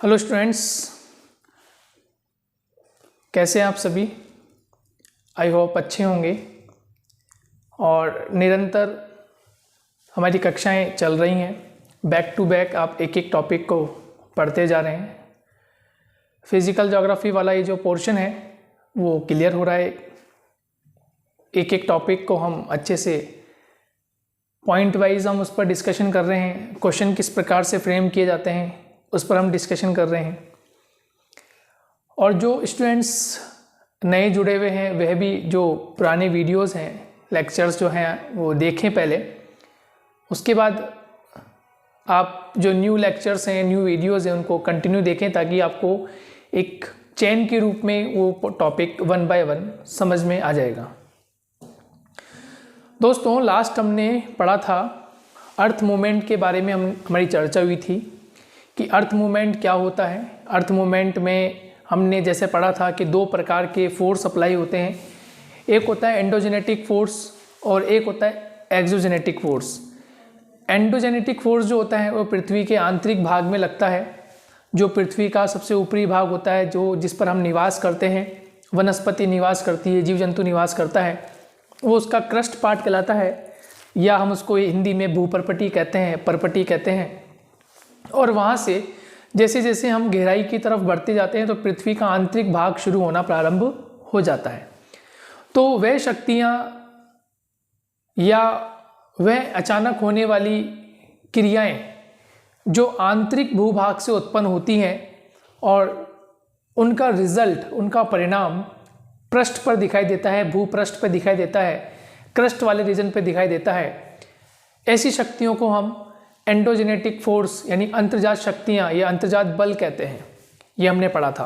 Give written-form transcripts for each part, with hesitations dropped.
Hello students, कैसे हैं आप सभी। आई होप अच्छे होंगे। और निरंतर हमारी कक्षाएं चल रही हैं, बैक टू बैक आप एक एक टॉपिक को पढ़ते जा रहे हैं। फिज़िकल ज्योग्राफी वाला ये जो पोर्शन है वो क्लियर हो रहा है। एक एक टॉपिक को हम अच्छे से पॉइंट वाइज हम उस पर डिस्कशन कर रहे हैं। क्वेश्चन किस प्रकार से फ्रेम किए जाते हैं उस पर हम डिस्कशन कर रहे हैं। और जो स्टूडेंट्स नए जुड़े हुए हैं वह भी जो पुराने वीडियोस हैं, लेक्चर्स जो हैं वो देखें पहले। उसके बाद आप जो न्यू लेक्चर्स हैं, न्यू वीडियोस हैं, उनको कंटिन्यू देखें ताकि आपको एक चेन के रूप में वो टॉपिक वन बाय वन समझ में आ जाएगा। दोस्तों, लास्ट हमने पढ़ा था अर्थ मूवमेंट के बारे में। हमारी चर्चा हुई थी कि अर्थ मूवमेंट क्या होता है। अर्थ मूवमेंट में हमने जैसे पढ़ा था कि दो प्रकार के फोर्स अप्लाई होते हैं। एक होता है एंडोजेनेटिक फोर्स और एक होता है एक्सोजेनेटिक फोर्स। एंडोजेनेटिक फोर्स जो होता है वो पृथ्वी के आंतरिक भाग में लगता है, जो पृथ्वी का सबसे ऊपरी भाग होता है, जो जिस पर हम निवास करते हैं, वनस्पति निवास करती है, जीव जंतु निवास करता है, वो उसका क्रस्ट पार्ट कहलाता है, या हम उसको हिंदी में भूपर्पटी कहते हैं, परपटी कहते हैं। और वहाँ से जैसे जैसे हम गहराई की तरफ बढ़ते जाते हैं तो पृथ्वी का आंतरिक भाग शुरू होना प्रारंभ हो जाता है। तो वह शक्तियाँ या वह अचानक होने वाली क्रियाएं जो आंतरिक भूभाग से उत्पन्न होती हैं और उनका रिजल्ट, उनका परिणाम पृष्ठ पर दिखाई देता है, भूपृष्ठ पर दिखाई देता है, क्रस्ट वाले रीजन पर दिखाई देता है। ऐसी शक्तियों को हम एंडोजेनेटिक फोर्स यानी अंतर्जात शक्तियाँ या अंतर्जात बल कहते हैं। ये हमने पढ़ा था।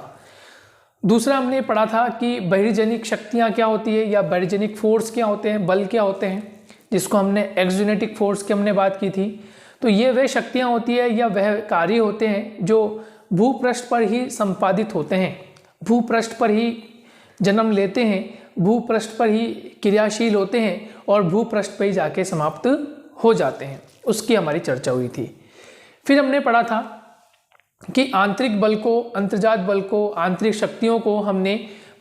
दूसरा हमने पढ़ा था कि बहिर्जनिक शक्तियाँ क्या होती है या बहिर्जनिक फोर्स क्या होते हैं, बल क्या होते हैं, जिसको हमने एक्सोजेनेटिक फोर्स की हमने बात की थी। तो ये वह शक्तियाँ होती है या वह कार्य होते हैं जो भूपृष्ठ पर ही संपादित होते हैं, भूपृष्ठ पर ही जन्म लेते हैं, भूपृष्ठ पर ही क्रियाशील होते हैं और भूपृष्ठ पर ही जाके समाप्त हो जाते हैं। उसकी हमारी चर्चा हुई थी। फिर हमने पढ़ा था कि आंतरिक बल को, अंतर्जात बल को, आंतरिक शक्तियों को हमने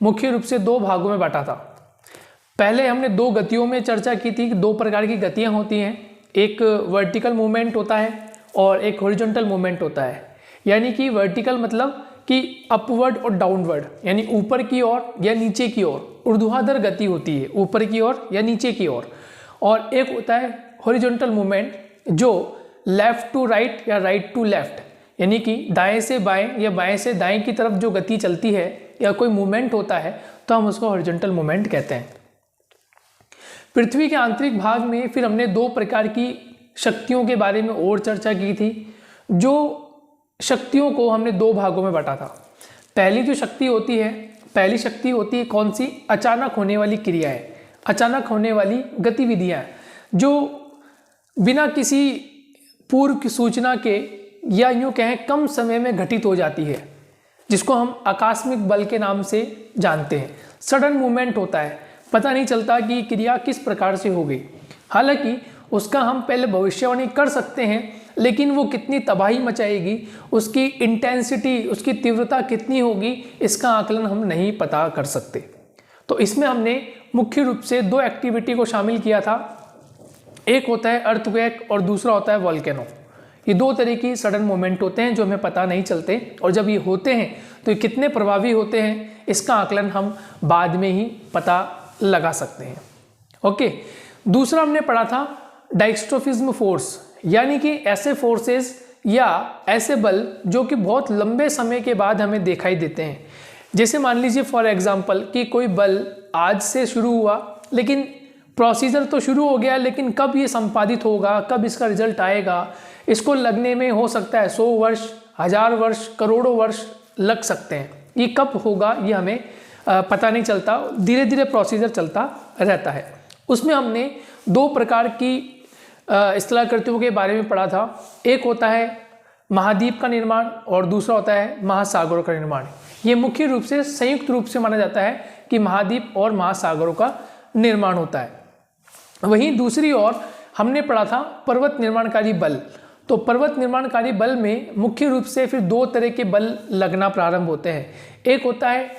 मुख्य रूप से दो भागों में बांटा था। पहले हमने दो गतियों में चर्चा की थी कि दो प्रकार की गतियां होती हैं। एक वर्टिकल मूवमेंट होता है और एक हॉरिजॉन्टल मूवमेंट होता है। यानी कि वर्टिकल मतलब कि अपवर्ड और डाउनवर्ड, यानी ऊपर की ओर या नीचे की ओर ऊर्ध्वाधर गति होती है, ऊपर की ओर या नीचे की ओर। और एक होता है हॉरिजॉन्टल मूवमेंट जो लेफ्ट टू राइट या राइट टू लेफ्ट, यानी कि दाएं से बाएं या बाएं से दाएं की तरफ जो गति चलती है या कोई मूवमेंट होता है तो हम उसको हॉरिजॉन्टल मूवमेंट कहते हैं। पृथ्वी के आंतरिक भाग में फिर हमने दो प्रकार की शक्तियों के बारे में और चर्चा की थी। जो शक्तियों को हमने दो भागों में बांटा था। पहली जो शक्ति होती है, पहली शक्ति होती है कौन सी? अचानक होने वाली क्रियाएं, अचानक होने वाली गतिविधियां जो बिना किसी पूर्व की सूचना के या यूँ कहें कम समय में घटित हो जाती है, जिसको हम आकस्मिक बल के नाम से जानते हैं। सडन मूवमेंट होता है, पता नहीं चलता कि क्रिया किस प्रकार से हो गई। हालांकि उसका हम पहले भविष्यवाणी कर सकते हैं, लेकिन वो कितनी तबाही मचाएगी, उसकी इंटेंसिटी, उसकी तीव्रता कितनी होगी, इसका आकलन हम नहीं पता कर सकते। तो इसमें हमने मुख्य रूप से दो एक्टिविटी को शामिल किया था। एक होता है अर्थक्वेक और दूसरा होता है वोल्केनो। ये दो तरह की सडन मूवमेंट होते हैं जो हमें पता नहीं चलते, और जब ये होते हैं तो ये कितने प्रभावी होते हैं इसका आकलन हम बाद में ही पता लगा सकते हैं। ओके, दूसरा हमने पढ़ा था डायस्ट्रोफिज्म फोर्स, यानी कि ऐसे फोर्सेस या ऐसे बल जो कि बहुत लंबे समय के बाद हमें दिखाई देते हैं। जैसे मान लीजिए फॉर एग्जाम्पल कि कोई बल आज से शुरू हुआ, लेकिन प्रोसीजर तो शुरू हो गया, लेकिन कब ये संपादित होगा, कब इसका रिजल्ट आएगा, इसको लगने में हो सकता है 100 वर्ष, 1000 वर्ष, करोड़ों वर्ष लग सकते हैं। ये कब होगा ये हमें पता नहीं चलता, धीरे धीरे प्रोसीजर चलता रहता है। उसमें हमने दो प्रकार की स्थलाकृतियों के बारे में पढ़ा था। एक होता है महाद्वीप का निर्माण और दूसरा होता है महासागरों का निर्माण। ये मुख्य रूप से संयुक्त रूप से माना जाता है कि महाद्वीप और महासागरों का निर्माण होता है। वहीं दूसरी ओर हमने पढ़ा था पर्वत निर्माणकारी बल। तो पर्वत निर्माणकारी बल में मुख्य रूप से फिर दो तरह के बल लगना प्रारंभ होते हैं। एक होता है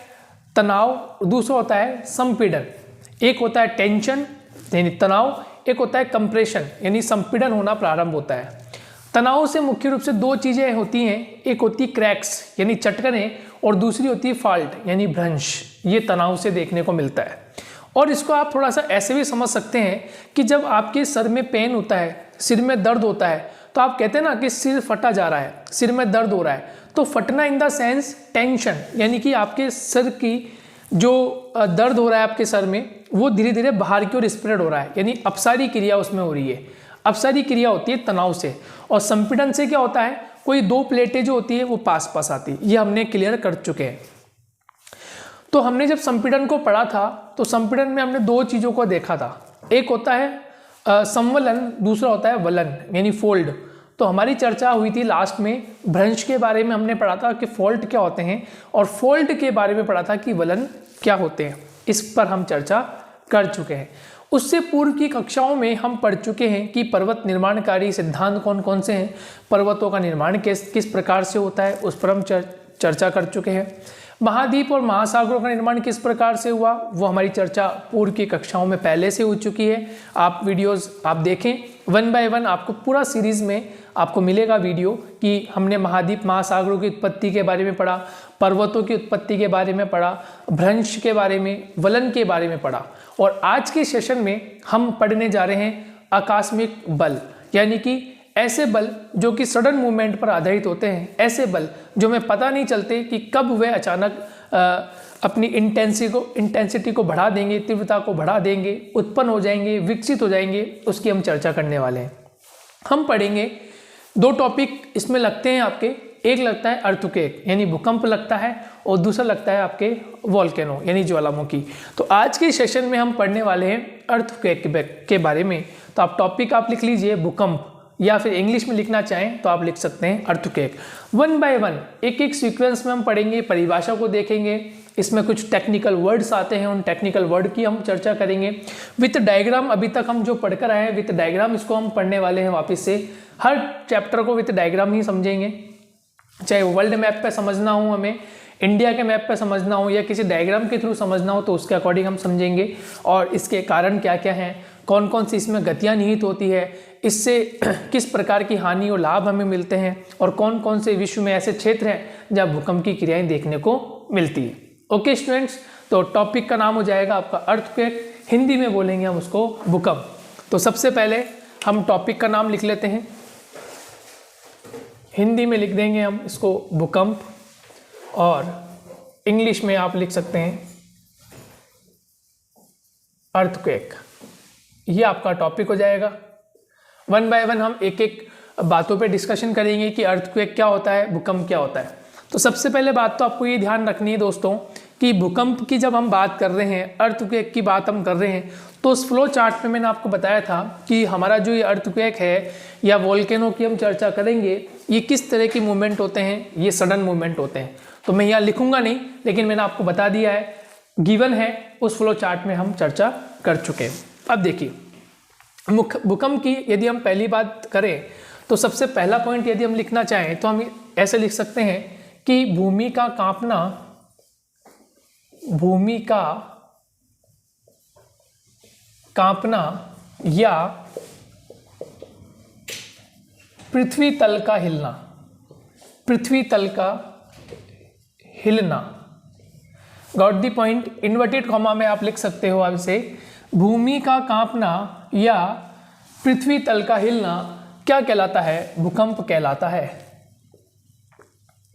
तनाव, दूसरा होता है संपीड़न। एक होता है टेंशन यानी तनाव, एक होता है कंप्रेशन यानी संपीड़न होना प्रारंभ होता है। तनाव से मुख्य रूप से दो चीज़ें होती हैं, एक होती है क्रैक्स यानी चटकने और दूसरी होती है फॉल्ट यानी भ्रंश। ये तनाव से देखने को मिलता है। और इसको आप थोड़ा सा ऐसे भी समझ सकते हैं कि जब आपके सर में पेन होता है, सिर में दर्द होता है, तो आप कहते हैं ना कि सिर फटा जा रहा है, सिर में दर्द हो रहा है। तो फटना इन द सेंस टेंशन, यानी कि आपके सर की जो दर्द हो रहा है आपके सर में, वो धीरे धीरे बाहर की ओर स्प्रेड हो रहा है, यानी अपसारी क्रिया उसमें हो रही है। अपसारी क्रिया होती है तनाव से। और संपीड़न से क्या होता है, कोई दो प्लेटें जो होती है वो पास पास आती है। ये हमने क्लियर कर चुके हैं। तो हमने जब संपीड़न को पढ़ा था तो संपीड़न में हमने दो चीज़ों को देखा था, एक होता है संवलन, दूसरा होता है वलन यानी फोल्ड। तो हमारी चर्चा हुई थी लास्ट में भ्रंश के बारे में, हमने पढ़ा था कि फोल्ड क्या होते हैं और फोल्ड के बारे में पढ़ा था कि वलन क्या होते हैं। इस पर हम चर्चा कर चुके हैं। उससे पूर्व की कक्षाओं में हम पढ़ चुके हैं कि पर्वत निर्माणकारी सिद्धांत कौन कौन से हैं, पर्वतों का निर्माण किस प्रकार से होता है, उस पर हम चर्चा कर चुके हैं। महाद्वीप और महासागरों का निर्माण किस प्रकार से हुआ, वो हमारी चर्चा पूर्व की कक्षाओं में पहले से हो चुकी है। आप वीडियोस आप देखें, 1 बाय 1 आपको पूरा सीरीज में आपको मिलेगा वीडियो कि हमने महाद्वीप महासागरों की उत्पत्ति के बारे में पढ़ा, पर्वतों की उत्पत्ति के बारे में पढ़ा, भ्रंश के बारे में, वलन के बारे में पढ़ा। और आज के सेशन में हम पढ़ने जा रहे हैं आकस्मिक बल, यानी कि ऐसे बल जो कि सडन मूवमेंट पर आधारित होते हैं, ऐसे बल जो हमें पता नहीं चलते कि कब वे अचानक अपनी इंटेंसिटी को बढ़ा देंगे, तीव्रता को बढ़ा देंगे, उत्पन्न हो जाएंगे, विकसित हो जाएंगे, उसकी हम चर्चा करने वाले हैं। हम पढ़ेंगे दो टॉपिक इसमें लगते हैं आपके, एक लगता है अर्थक्वेक यानी भूकंप लगता है और दूसरा लगता है आपके वोल्केनो यानी ज्वालामुखी। तो आज के सेशन में हम पढ़ने वाले हैं अर्थक्वेक के बारे में। तो आप टॉपिक आप लिख लीजिए भूकंप, या फिर इंग्लिश में लिखना चाहें तो आप लिख सकते हैं अर्थक्वेक। 1 बाय 1 एक एक सीक्वेंस में हम पढ़ेंगे, परिभाषा को देखेंगे, इसमें कुछ टेक्निकल वर्ड्स आते हैं, उन टेक्निकल वर्ड की हम चर्चा करेंगे विथ डायग्राम। अभी तक हम जो पढ़कर आए हैं विथ डायग्राम, इसको हम पढ़ने वाले हैं वापस से। हर चैप्टर को विथ डायग्राम ही समझेंगे, चाहे वर्ल्ड मैप पे समझना हो, हमें इंडिया के मैप पे समझना हो या किसी डायग्राम के थ्रू समझना हो, तो उसके अकॉर्डिंग हम समझेंगे। और इसके कारण क्या क्या हैं, कौन कौन सी इसमें गतियाँ निहित होती है, इससे किस प्रकार की हानि और लाभ हमें मिलते हैं, और कौन कौन से विश्व में ऐसे क्षेत्र हैं जहाँ भूकंप की क्रियाएं देखने को मिलती है। ओके स्टूडेंट्स, तो टॉपिक का नाम हो जाएगा आपका अर्थक्वेक, हिंदी में बोलेंगे हम उसको भूकंप। तो सबसे पहले हम टॉपिक का नाम लिख लेते हैं, हिंदी में लिख देंगे हम इसको भूकंप, और इंग्लिश में आप लिख सकते हैं अर्थक्वेक। ये आपका टॉपिक हो जाएगा। 1 बाय 1 हम एक एक बातों पे डिस्कशन करेंगे कि अर्थक्वेक क्या होता है, भूकंप क्या होता है। तो सबसे पहले बात तो आपको ये ध्यान रखनी है दोस्तों कि भूकंप की जब हम बात कर रहे हैं, अर्थक्वेक की बात हम कर रहे हैं, तो उस फ्लो चार्ट में मैंने आपको बताया था कि हमारा जो ये अर्थक्वेक है या वोल्केनो की हम चर्चा करेंगे, ये किस तरह की मूवमेंट होते हैं, ये सडन मूवमेंट होते हैं। तो मैं यहाँ लिखूंगा नहीं, लेकिन मैंने आपको बता दिया है, गिवन है, उस फ्लो चार्ट में हम चर्चा कर चुके हैं। अब देखिए भूकंप की यदि हम पहली बात करें तो सबसे पहला पॉइंट यदि हम लिखना चाहें तो हम ऐसे लिख सकते हैं कि भूमि का कांपना या पृथ्वी तल का हिलना, got the point. Inverted comma में आप लिख सकते हो आप इसे, भूमि का कांपना या पृथ्वी तल का हिलना क्या कहलाता है, भूकंप कहलाता है।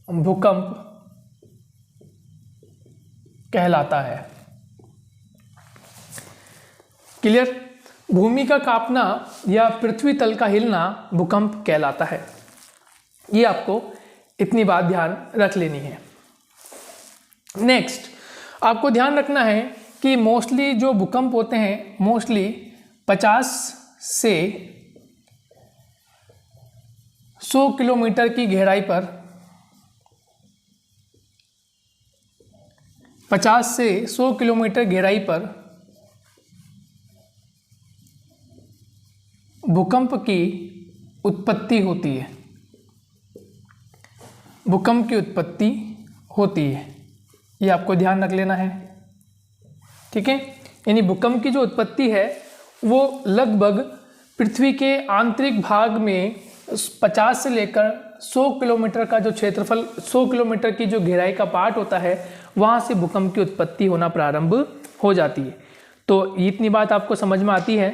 भूकंप कहलाता है। क्लियर, भूमि का कांपना या पृथ्वी तल का हिलना भूकंप कहलाता है। ये आपको इतनी बात ध्यान रख लेनी है। नेक्स्ट आपको ध्यान रखना है कि मोस्टली जो भूकंप होते हैं, मोस्टली 50 से 100 किलोमीटर की गहराई पर, 50 से 100 किलोमीटर गहराई पर भूकंप की उत्पत्ति होती है, भूकंप की उत्पत्ति होती है, ये आपको ध्यान रख लेना है। ठीक है, यानी भूकंप की जो उत्पत्ति है वो लगभग पृथ्वी के आंतरिक भाग में 50 से लेकर 100 किलोमीटर का जो क्षेत्रफल, 100 किलोमीटर की जो गहराई का पार्ट होता है, वहाँ से भूकंप की उत्पत्ति होना प्रारंभ हो जाती है। तो इतनी बात आपको समझ में आती है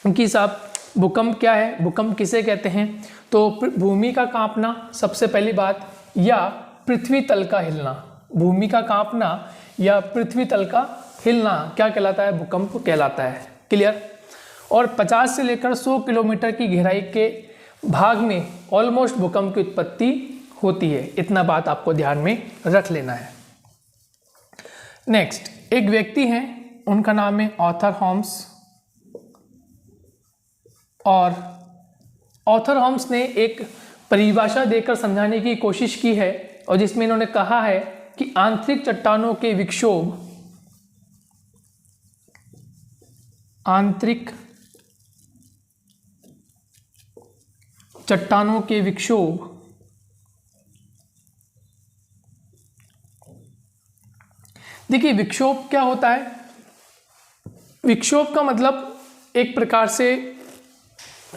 कि साहब भूकंप क्या है, भूकंप किसे कहते हैं। तो भूमि का कांपना सबसे पहली बात, या पृथ्वी तल का हिलना, भूमि का कांपना या पृथ्वी तल का हिलना क्या कहलाता है, भूकंप कहलाता है। क्लियर। और 50 से लेकर 100 किलोमीटर की गहराई के भाग में ऑलमोस्ट भूकंप की उत्पत्ति होती है, इतना बात आपको ध्यान में रख लेना है। नेक्स्ट, एक व्यक्ति हैं, उनका नाम है आर्थर हॉम्स, और आर्थर हॉम्स ने एक परिभाषा देकर समझाने की कोशिश की है, और जिसमें इन्होंने कहा है कि आंतरिक चट्टानों के विक्षोभ, आंतरिक चट्टानों के विक्षोभ देखिए विक्षोभ क्या होता है। विक्षोभ का मतलब एक प्रकार से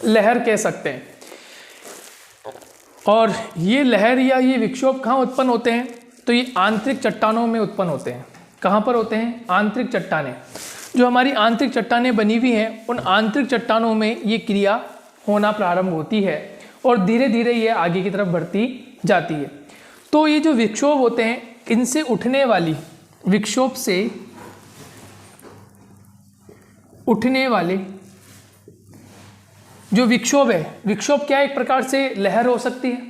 लहर कह सकते हैं, और ये लहर या ये विक्षोभ कहाँ उत्पन्न होते हैं, तो ये आंतरिक चट्टानों में उत्पन्न होते हैं। कहाँ पर होते हैं, आंतरिक चट्टानें, जो हमारी आंतरिक चट्टानें बनी हुई हैं, उन आंतरिक चट्टानों में ये क्रिया होना प्रारंभ होती है और धीरे धीरे ये आगे की तरफ बढ़ती जाती है। तो ये जो विक्षोभ होते हैं, इनसे उठने वाली, विक्षोभ से उठने वाले जो विक्षोभ है, विक्षोभ क्या है, एक प्रकार से लहर हो सकती है,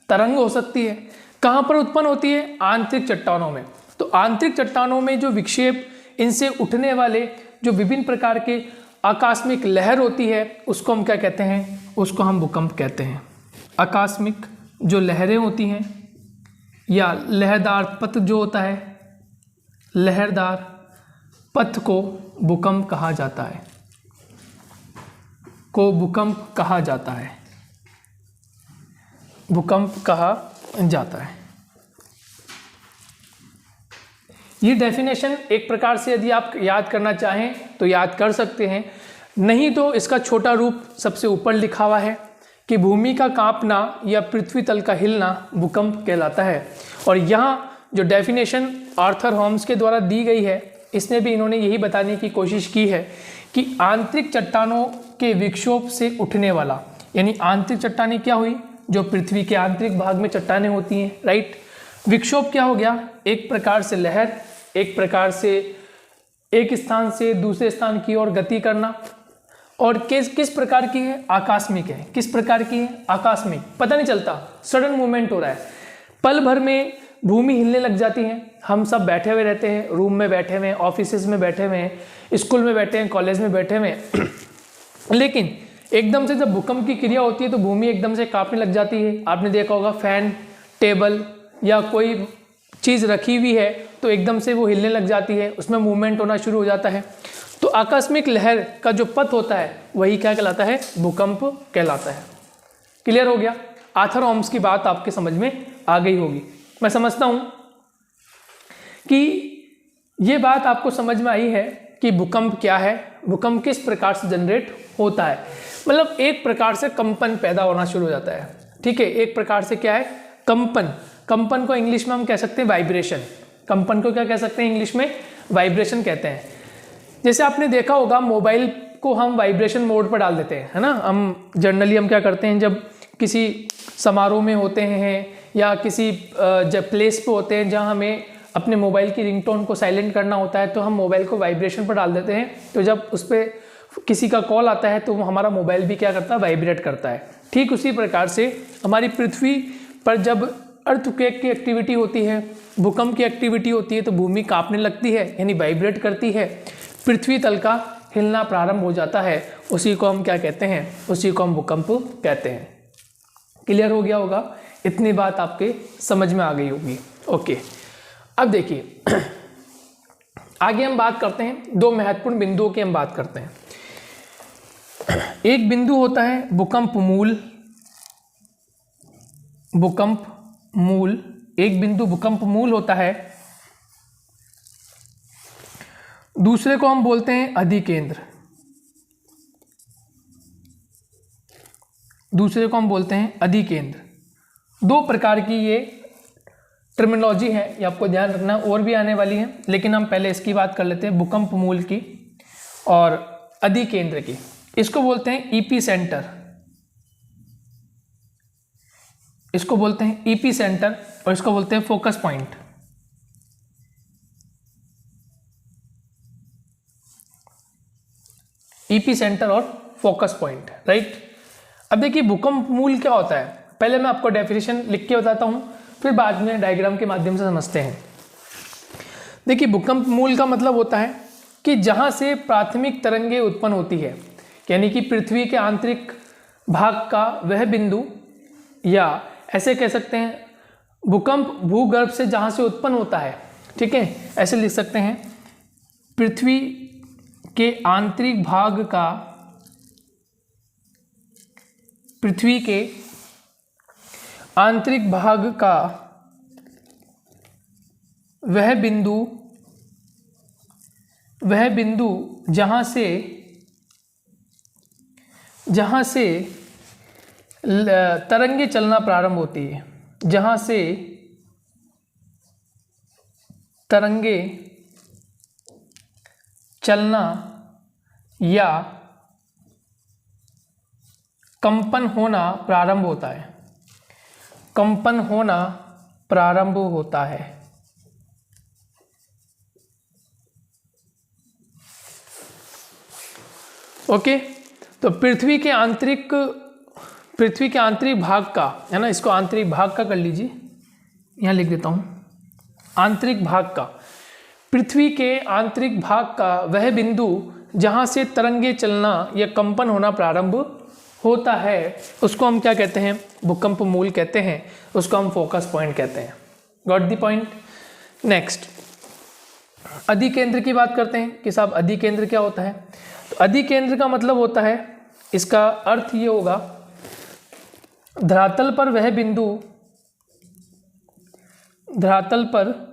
तरंग हो सकती है। कहाँ पर उत्पन्न होती है, आंतरिक चट्टानों में। तो आंतरिक चट्टानों में जो विक्षेप, इनसे उठने वाले जो विभिन्न प्रकार के आकस्मिक लहर होती है, उसको हम क्या कहते हैं, उसको हम भूकंप कहते हैं। आकस्मिक जो लहरें होती हैं या लहरदार पथ जो होता है, लहरदार पथ को भूकंप कहा जाता है, को भूकंप कहा जाता है, भूकंप कहा जाता है। ये डेफिनेशन एक प्रकार से यदि आप याद करना चाहें तो याद कर सकते हैं, नहीं तो इसका छोटा रूप सबसे ऊपर लिखा हुआ है कि भूमि का कांपना या पृथ्वी तल का हिलना भूकंप कहलाता है। और यहाँ जो डेफिनेशन आर्थर हॉम्स के द्वारा दी गई है, इसने भी इन्होंने यही बताने की कोशिश की है कि आंतरिक चट्टानों के विक्षोभ से उठने वाला, यानी आंतरिक चट्टानें क्या हुई, जो पृथ्वी के आंतरिक भाग में चट्टानें होती हैं, राइट। विक्षोभ क्या हो गया, एक प्रकार से लहर, एक प्रकार से एक स्थान से दूसरे स्थान की ओर गति करना। और किस प्रकार की है, आकस्मिक है। किस प्रकार की है, आकस्मिक, पता नहीं चलता, सडन मूवमेंट हो रहा है, पल भर में भूमि हिलने लग जाती है। हम सब बैठे हुए रहते हैं, रूम में बैठे हुए हैं, ऑफिसेज में बैठे हुए हैं, स्कूल में बैठे हैं, कॉलेज में बैठे हुए हैं, लेकिन एकदम से जब भूकंप की क्रिया होती है तो भूमि एकदम से कांपने लग जाती है। आपने देखा होगा, फैन, टेबल या कोई चीज़ रखी हुई है तो एकदम से वो हिलने लग जाती है, उसमें मूवमेंट होना शुरू हो जाता है। तो आकस्मिक लहर का जो पथ होता है वही क्या कहलाता है, भूकंप कहलाता है। क्लियर हो गया। आर्थर हॉम्स की बात आपके समझ में आ गई होगी। मैं समझता हूँ कि ये बात आपको समझ में आई है कि भूकंप क्या है, भूकंप किस प्रकार से जनरेट होता है। मतलब एक प्रकार से कंपन पैदा होना शुरू हो जाता है, ठीक है। एक प्रकार से क्या है, कंपन। कंपन को इंग्लिश में हम कह सकते हैं वाइब्रेशन। कंपन को क्या कह सकते हैं, इंग्लिश में वाइब्रेशन कहते हैं। जैसे आपने देखा होगा, मोबाइल को हम वाइब्रेशन मोड पर डाल देते हैं, है ना। हम जनरली हम क्या करते हैं, जब किसी समारोह में होते हैं या किसी जब प्लेस पे होते हैं जहाँ हमें अपने मोबाइल की रिंगटोन को साइलेंट करना होता है, तो हम मोबाइल को वाइब्रेशन पर डाल देते हैं। तो जब उस पर किसी का कॉल आता है तो हमारा मोबाइल भी क्या करता है, वाइब्रेट करता है। ठीक उसी प्रकार से हमारी पृथ्वी पर जब अर्थक्वेक की एक्टिविटी होती है, भूकंप की एक्टिविटी होती है, तो भूमि कांपने लगती है, यानी वाइब्रेट करती है, पृथ्वी तल का हिलना प्रारंभ हो जाता है। उसी को हम क्या कहते हैं, उसी को हम भूकंप कहते हैं। क्लियर हो गया होगा, इतनी बात आपके समझ में आ गई होगी। ओके, अब देखिए आगे हम बात करते हैं, दो महत्वपूर्ण बिंदुओं की हम बात करते हैं। एक बिंदु होता है भूकंप मूल, भूकंप मूल, एक बिंदु भूकंप मूल होता है। दूसरे को हम बोलते हैं अधिकेंद्र, दूसरे को हम बोलते हैं अधिकेंद्र। दो प्रकार की ये टर्मिनोलॉजी है, ये आपको ध्यान रखना, और भी आने वाली है, लेकिन हम पहले इसकी बात कर लेते हैं, भूकंप मूल की और अधिकेंद्र की। इसको बोलते हैं ईपी सेंटर, इसको बोलते हैं ईपी सेंटर, और इसको बोलते हैं फोकस पॉइंट। ईपी सेंटर और फोकस पॉइंट, राइट। अब देखिए भूकंप मूल क्या होता है, पहले मैं आपको डेफिनेशन लिख के बताता हूं, फिर बाद में डायग्राम के माध्यम से समझते हैं। देखिए भूकंप मूल का मतलब होता है कि जहां से प्राथमिक तरंगें उत्पन्न होती है, यानी कि पृथ्वी के आंतरिक भाग का वह बिंदु, या ऐसे कह सकते हैं भूकंप भूगर्भ से जहां से उत्पन्न होता है, ठीक है, ऐसे लिख सकते हैं, पृथ्वी के आंतरिक भाग का, पृथ्वी के आंतरिक भाग का वह बिंदु जहां से तरंगे चलना प्रारंभ होती है, जहां से तरंगे चलना या कंपन होना प्रारंभ होता है, कंपन होना प्रारंभ होता है। ओके, तो पृथ्वी के आंतरिक भाग का, है ना, इसको आंतरिक भाग का कर लीजिए, यहां लिख देता हूं, आंतरिक भाग का, पृथ्वी के आंतरिक भाग का वह बिंदु जहां से तरंगे चलना या कंपन होना प्रारंभ होता है, उसको हम क्या कहते हैं, भूकंप मूल कहते हैं, उसको हम फोकस पॉइंट कहते हैं। Got the point. नेक्स्ट अधिकेंद्र की बात करते हैं कि साहब अधिकेंद्र क्या होता है। तो अधिकेंद्र का मतलब होता है, इसका अर्थ ये होगा, धरातल पर वह बिंदु, धरातल पर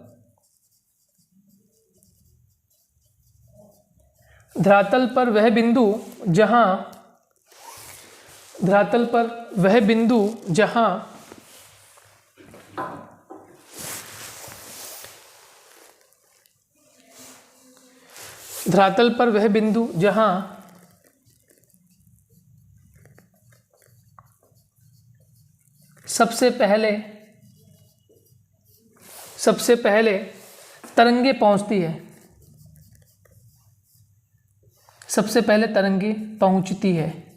वह बिंदु जहां, धरातल पर वह बिंदु जहां धरातल पर वह बिंदु जहां सबसे पहले तरंगे पहुंचती है, सबसे पहले तरंगे पहुंचती है।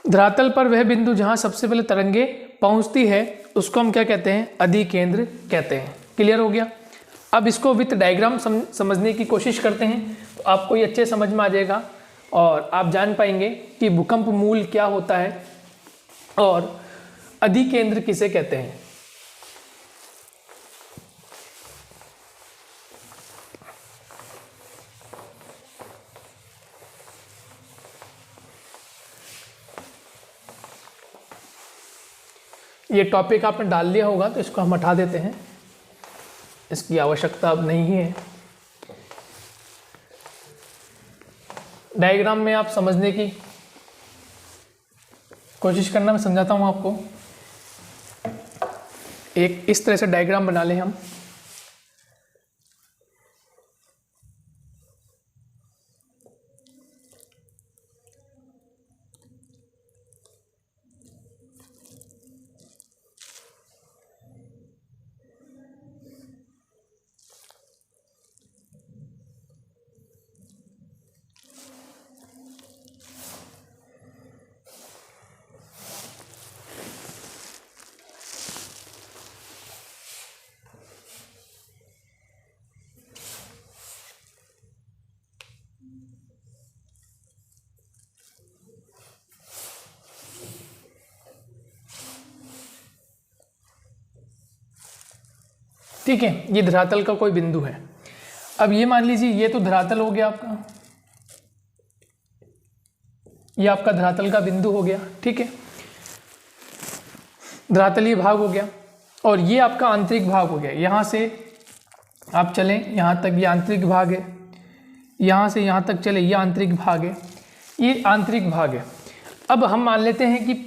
धरातल पर वह बिंदु जहां सबसे पहले तरंगे पहुंचती है, उसको हम क्या कहते हैं, अधिकेंद्र कहते हैं। क्लियर हो गया। अब इसको विथ डायग्राम समझने की कोशिश करते हैं, तो आपको ये अच्छे समझ में आ जाएगा और आप जान पाएंगे कि भूकंप मूल क्या होता है और अधिकेंद्र किसे कहते हैं। ये टॉपिक आपने डाल लिया होगा, तो इसको हम हटा देते हैं, इसकी आवश्यकता अब नहीं है। डायग्राम में आप समझने की कोशिश करना, मैं समझाता हूँ आपको। एक इस तरह से डायग्राम बना लें हम। ठीक है, ये धरातल का कोई बिंदु है। अब ये मान लीजिए ये तो धरातल हो गया आपका, ये आपका धरातल का बिंदु हो गया, ठीक है, धरातलीय भाग हो गया, और ये आपका आंतरिक भाग हो गया। यहाँ से आप चलें यहाँ तक, ये आंतरिक भाग है, यहाँ से यहाँ तक चले, ये आंतरिक भाग है, ये आंतरिक भाग है। अब हम मान लेते हैं कि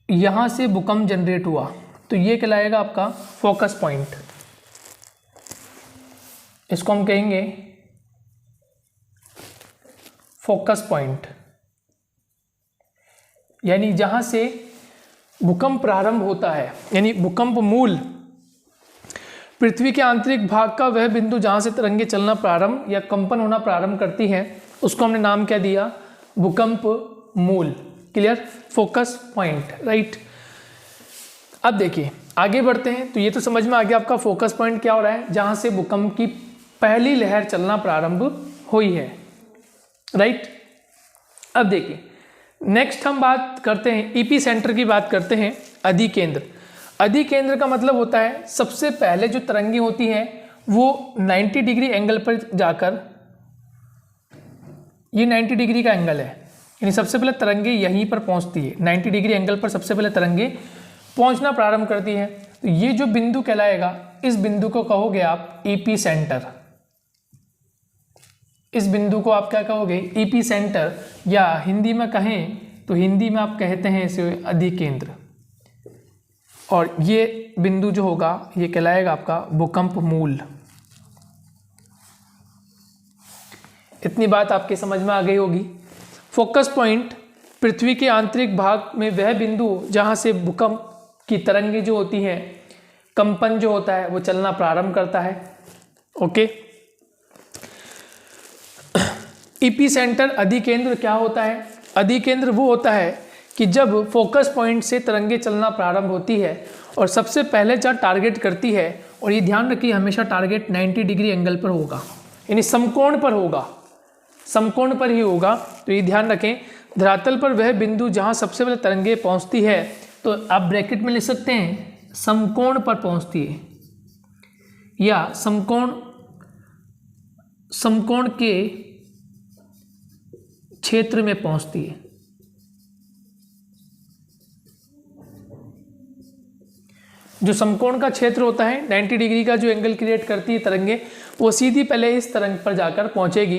यहाँ से भूकंप जनरेट हुआ, तो ये कहलाएगा आपका फोकस पॉइंट। इसको हम कहेंगे फोकस पॉइंट, यानी जहाँ से भूकंप प्रारंभ होता है, यानी भूकंप मूल पृथ्वी के आंतरिक भाग का वह बिंदु जहाँ से तरंगे चलना प्रारंभ या कंपन होना प्रारंभ करती हैं, उसको हमने नाम क्या दिया, भूकंप मूल। Clear, focus point, right. अब देखिए आगे बढ़ते हैं, तो ये तो समझ में आ गया आपका फोकस पॉइंट क्या हो रहा है, जहाँ से भूकंप की पहली लहर चलना प्रारंभ हुई है, राइट। अब देखिए नेक्स्ट हम बात करते हैं ईपी सेंटर की, बात करते हैं अधिकेंद्र। अधिकेंद्र का मतलब होता है सबसे पहले जो तरंगे होती हैं वो 90 डिग्री एंगल पर जाकर, ये 90 डिग्री का एंगल है, यानी सबसे पहले तरंगे यहीं पर पहुंचती है, 90 डिग्री एंगल पर सबसे पहले तरंगे पहुंचना प्रारंभ करती है। तो ये जो बिंदु कहलाएगा, इस बिंदु को कहोगे आप ईपी सेंटर। इस बिंदु को आप क्या कहोगे, ईपी सेंटर, या हिंदी में कहें तो हिंदी में आप कहते हैं इसे अधिकेंद्र। और ये बिंदु जो होगा ये कहलाएगा आपका भूकंप मूल। इतनी बात आपके समझ में आ गई होगी। फोकस पॉइंट पृथ्वी के आंतरिक भाग में वह बिंदु जहां से भूकंप की तरंगे जो होती हैं, कंपन जो होता है वो चलना प्रारंभ करता है। ओके, ईपी सेंटर अधिकेंद्र क्या होता है, अधिकेंद्र वो होता है कि जब फोकस पॉइंट से तरंगे चलना प्रारंभ होती है और सबसे पहले जहाँ टारगेट करती है, और ये ध्यान रखिए हमेशा टारगेट 90 डिग्री एंगल पर होगा, यानी समकोण पर होगा, समकोण पर ही होगा। तो ये ध्यान रखें, धरातल पर वह बिंदु जहाँ सबसे पहले तरंगे पहुँचती है, तो आप ब्रैकेट में लिख सकते हैं समकोण पर पहुँचती है, या समकोण के क्षेत्र में पहुँचती है। जो समकोण का क्षेत्र होता है 90 डिग्री का जो एंगल क्रिएट करती है तरंगे, वो सीधी पहले इस तरंग पर जाकर पहुंचेगी,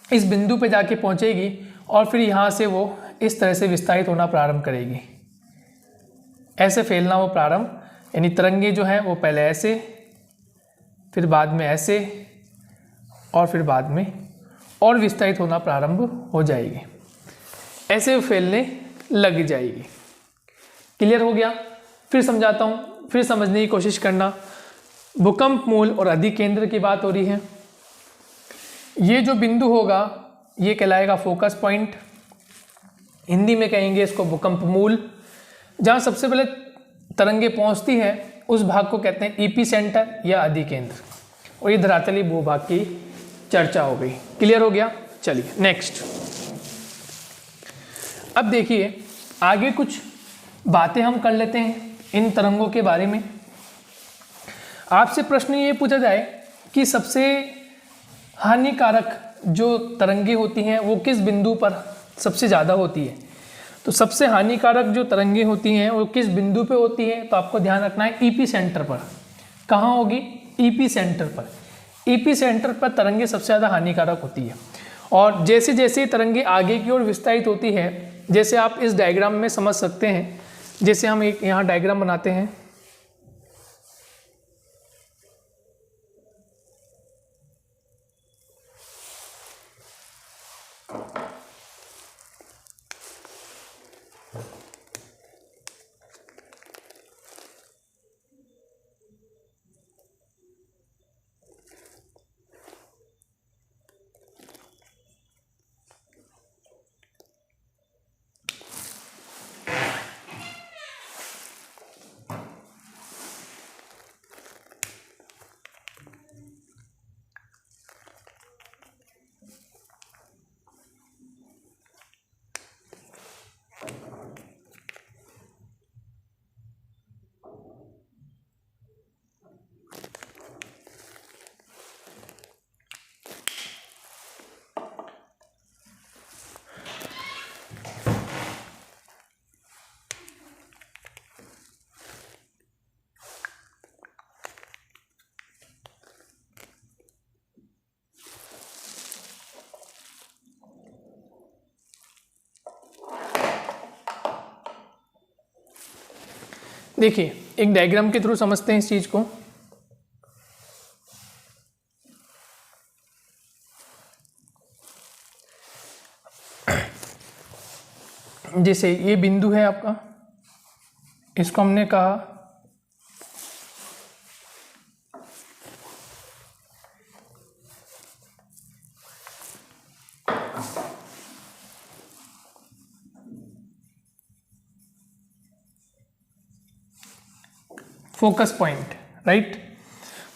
इस बिंदु पे जाके पहुंचेगी, और फिर यहाँ से वो इस तरह से विस्तारित होना प्रारंभ करेगी, ऐसे फैलना वो प्रारंभ, यानी तरंगे जो हैं वो पहले ऐसे, फिर बाद में ऐसे, और फिर बाद में और विस्तारित होना प्रारंभ हो जाएगी, ऐसे वो फैलने लग जाएगी। क्लियर हो गया? फिर समझाता हूँ, फिर समझने की कोशिश करना। भूकंप मूल और अधिकेंद्र की बात हो रही है। ये जो बिंदु होगा ये कहलाएगा फोकस पॉइंट, हिंदी में कहेंगे इसको भूकंप मूल। जहाँ सबसे पहले तरंगे पहुँचती है उस भाग को कहते हैं ईपी सेंटर या अधिकेंद्र, और ये धरातली भूभाग की चर्चा हो गई। क्लियर हो गया? चलिए नेक्स्ट। अब देखिए आगे कुछ बातें हम कर लेते हैं इन तरंगों के बारे में। आपसे प्रश्न ये पूछा जाए कि सबसे हानिकारक जो तरंगे होती हैं वो किस बिंदु पर सबसे ज़्यादा होती है, तो सबसे हानिकारक जो तरंगे होती हैं वो किस बिंदु पे होती है, तो आपको ध्यान रखना है ईपी सेंटर पर। कहाँ होगी? ईपी सेंटर पर। ईपी सेंटर पर तरंगे सबसे ज़्यादा हानिकारक होती है। और जैसे जैसे तरंगे आगे की ओर विस्तारित होती है, जैसे आप इस डायग्राम में समझ सकते हैं, जैसे हम एक यहाँ डायग्राम बनाते हैं, देखिए एक डायग्राम के थ्रू समझते हैं इस चीज को। जैसे ये बिंदु है आपका, इसको हमने कहा फोकस पॉइंट, राइट।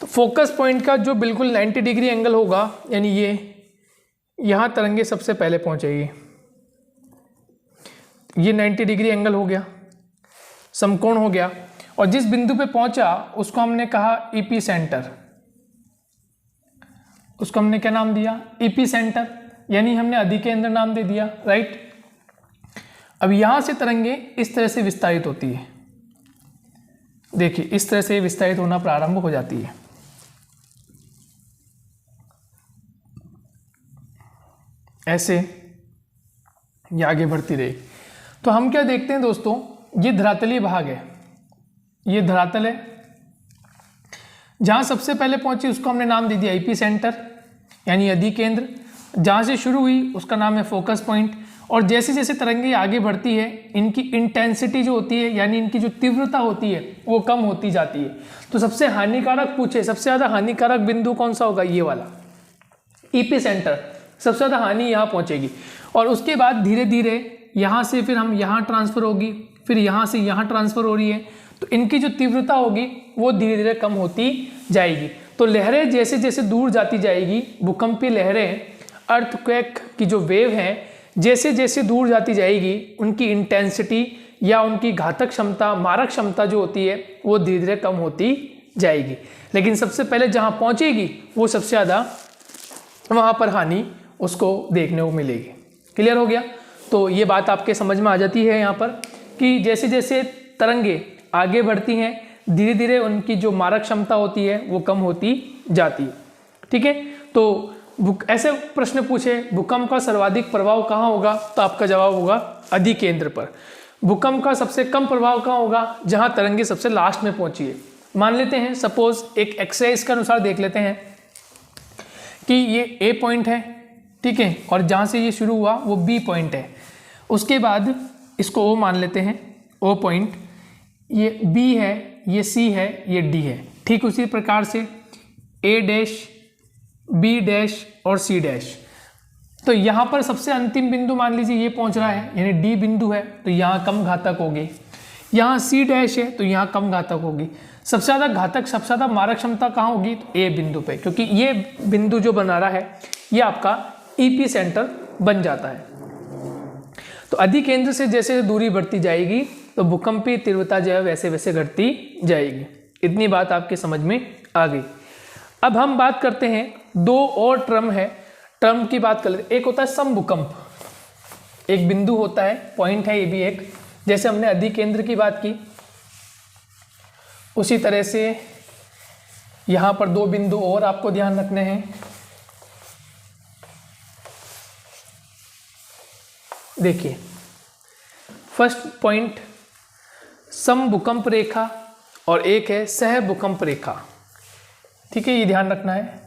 तो फोकस पॉइंट का जो बिल्कुल 90 डिग्री एंगल होगा, यानी ये यहाँ तरंगे सबसे पहले पहुँचेगी, ये 90 डिग्री एंगल हो गया, समकोण हो गया। और जिस बिंदु पे पहुंचा उसको हमने कहा ईपी सेंटर, उसको हमने क्या नाम दिया, ईपी सेंटर, यानी हमने अधिकेंद्र नाम दे दिया, राइट। अब यहां से तरंगे इस तरह से विस्तारित होती है, देखिए इस तरह से विस्तारित होना प्रारंभ हो जाती है। ऐसे ये आगे बढ़ती रही। तो हम क्या देखते हैं दोस्तों, ये धरातलीय भाग है, ये धरातल है, जहां सबसे पहले पहुंची उसको हमने नाम दे दिया ईपी सेंटर यानी अधिकेंद्र। जहां से शुरू हुई उसका नाम है फोकस पॉइंट। और जैसे जैसे तरंगे आगे बढ़ती है इनकी इंटेंसिटी जो होती है, यानी इनकी जो तीव्रता होती है वो कम होती जाती है। तो सबसे हानिकारक पूछे, सबसे ज़्यादा हानिकारक बिंदु कौन सा होगा, ये वाला ईपी सेंटर, सबसे ज़्यादा हानि यहाँ पहुँचेगी। और उसके बाद धीरे धीरे यहाँ से फिर हम यहाँ ट्रांसफ़र होगी, फिर यहाँ से यहाँ ट्रांसफ़र हो रही है, तो इनकी जो तीव्रता होगी वो धीरे धीरे कम होती जाएगी। तो लहरें जैसे जैसे दूर जाती जाएगी, भूकंपीय लहरें, अर्थक्वेक की जो वेव हैं, जैसे जैसे दूर जाती जाएगी उनकी इंटेंसिटी या उनकी घातक क्षमता, मारक क्षमता जो होती है वो धीरे धीरे कम होती जाएगी। लेकिन सबसे पहले जहाँ पहुँचेगी वो सबसे ज़्यादा वहाँ पर हानि उसको देखने को मिलेगी। क्लियर हो गया। तो ये बात आपके समझ में आ जाती है यहाँ पर कि जैसे जैसे तरंगे आगे बढ़ती हैं धीरे धीरे उनकी जो मारक क्षमता होती है वो कम होती जाती है। ठीक है। तो ऐसे प्रश्न पूछे भूकंप का सर्वाधिक प्रभाव कहाँ होगा, तो आपका जवाब होगा अधिकेंद्र पर। भूकंप का सबसे कम प्रभाव कहाँ होगा, जहाँ तरंगे सबसे लास्ट में पहुँची है। मान लेते हैं सपोज एक एक्सरसाइज के अनुसार देख लेते हैं कि ये ए पॉइंट है, ठीक है, और जहाँ से ये शुरू हुआ वो बी पॉइंट है। उसके बाद इसको ओ मान लेते हैं, ओ पॉइंट, ये बी है, ये सी है, ये डी है। ठीक उसी प्रकार से ए डैश, बी डैश और सी डैश। तो यहाँ पर सबसे अंतिम बिंदु मान लीजिए ये पहुँच रहा है, यानी डी बिंदु है, तो यहाँ कम घातक होगी। यहाँ सी डैश है तो यहाँ कम घातक होगी। सबसे ज़्यादा घातक, सबसे ज़्यादा मारक क्षमता कहाँ होगी, तो ए बिंदु पे, क्योंकि ये बिंदु जो बना रहा है ये आपका ईपी सेंटर बन जाता है। तो अधिकेंद्र से जैसे दूरी बढ़ती जाएगी तो भूकंपीय तीव्रता जो है वैसे वैसे घटती जाएगी। इतनी बात आपके समझ में आ गई। अब हम बात करते हैं दो और टर्म की बात कर लेते हैं। एक होता है समभूकंप, एक बिंदु होता है, पॉइंट है ये भी एक, जैसे हमने अधिकेंद्र की बात की उसी तरह से यहाँ पर दो बिंदु और आपको ध्यान रखने हैं। देखिए फर्स्ट पॉइंट समभूकंप रेखा और एक है सह भूकंप रेखा। ठीक है, ये ध्यान रखना है।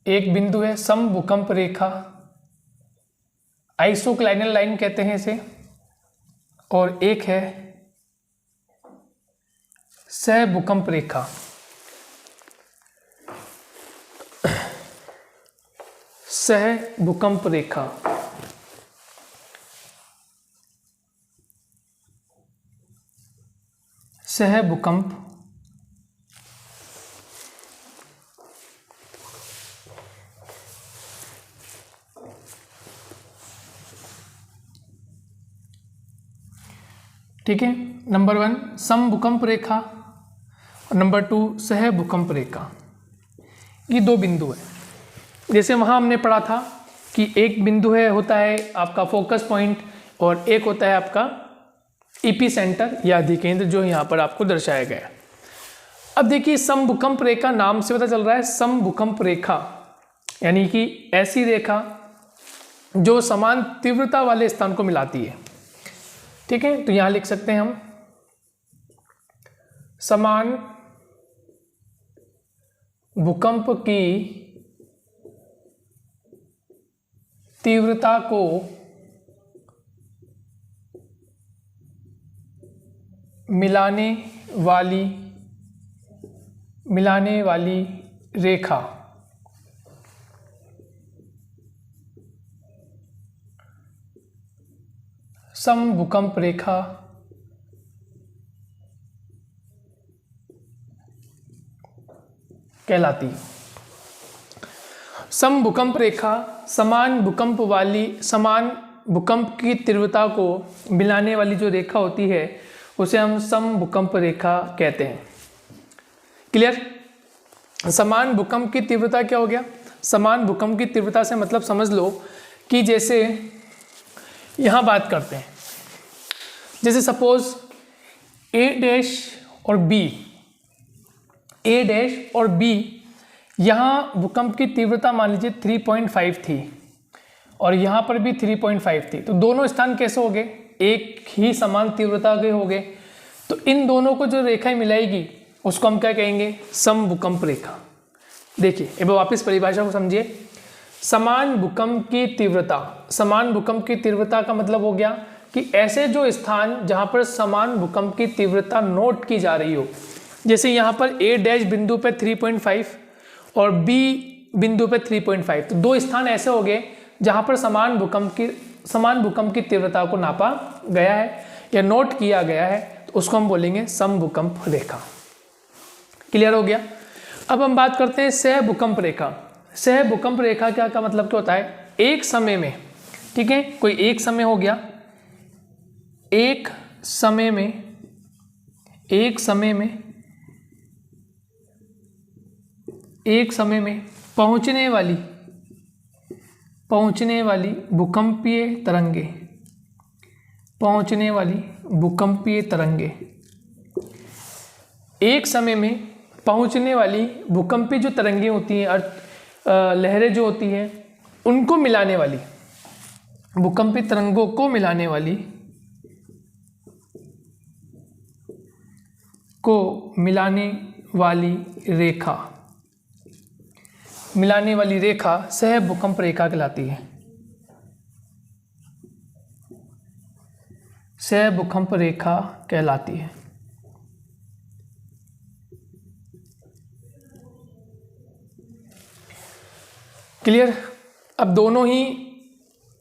एक बिंदु है समभूकंप रेखा, आइसोक्लाइनल लाइन कहते हैं इसे, और एक है सह भूकंप रेखा। सह भूकंप रेखा सह भूकंप ठीक है। नंबर 1 समभूकंप रेखा और नंबर 2 सह भूकंप रेखा। ये दो बिंदु है। जैसे वहाँ हमने पढ़ा था कि एक बिंदु है होता है आपका फोकस पॉइंट और एक होता है आपका ईपी सेंटर या अधिकेंद्र, जो यहाँ पर आपको दर्शाया गया। अब देखिए समभूकंप रेखा, नाम से पता चल रहा है समभूकंप रेखा, यानी कि ऐसी रेखा जो समान तीव्रता वाले स्थान को मिलाती है। ठीक है, तो यहां लिख सकते हैं हम समान भूकंप की तीव्रता को मिलाने वाली रेखा समभूकंप रेखा कहलाती है। समभूकंप रेखा समान भूकंप की तीव्रता को मिलाने वाली जो रेखा होती है उसे हम समभूकंप रेखा कहते हैं। क्लियर? समान भूकंप की तीव्रता क्या हो गया? समान भूकंप की तीव्रता से मतलब समझ लो कि जैसे यहाँ बात करते हैं, जैसे सपोज ए डैश और बी यहाँ भूकंप की तीव्रता मान लीजिए 3.5 थी और यहाँ पर भी 3.5 थी, तो दोनों स्थान कैसे हो गए? एक ही समान तीव्रता के हो गए। तो इन दोनों को जो रेखाएं मिलाएगी उसको हम क्या कहेंगे? समभूकंप रेखा। देखिए एक बार वापस परिभाषा को समझिए। समान भूकंप की तीव्रता का मतलब हो गया कि ऐसे जो स्थान जहाँ पर समान भूकंप की तीव्रता नोट की जा रही हो, जैसे यहाँ पर ए डैश बिंदु पे 3.5 और बी बिंदु पे 3.5, तो दो स्थान ऐसे हो गए जहाँ पर समान भूकंप की तीव्रता को नापा गया है या नोट किया गया है, तो उसको हम बोलेंगे समभूकंप रेखा। क्लियर हो गया? अब हम बात करते हैं सहभूकंप रेखा। सहभूकंप रेखा क्या का मतलब क्या होता है? एक समय में, ठीक है, कोई एक समय हो गया, एक समय में पहुंचने वाली भूकंपीय तरंगे एक समय में पहुंचने वाली भूकंपीय जो तरंगे होती हैं, लहरें जो होती हैं, उनको मिलाने वाली, भूकंपीय तरंगों को मिलाने वाली रेखा सहभूकंप रेखा कहलाती है। सहभूकंप रेखा कहलाती है। क्लियर? अब दोनों ही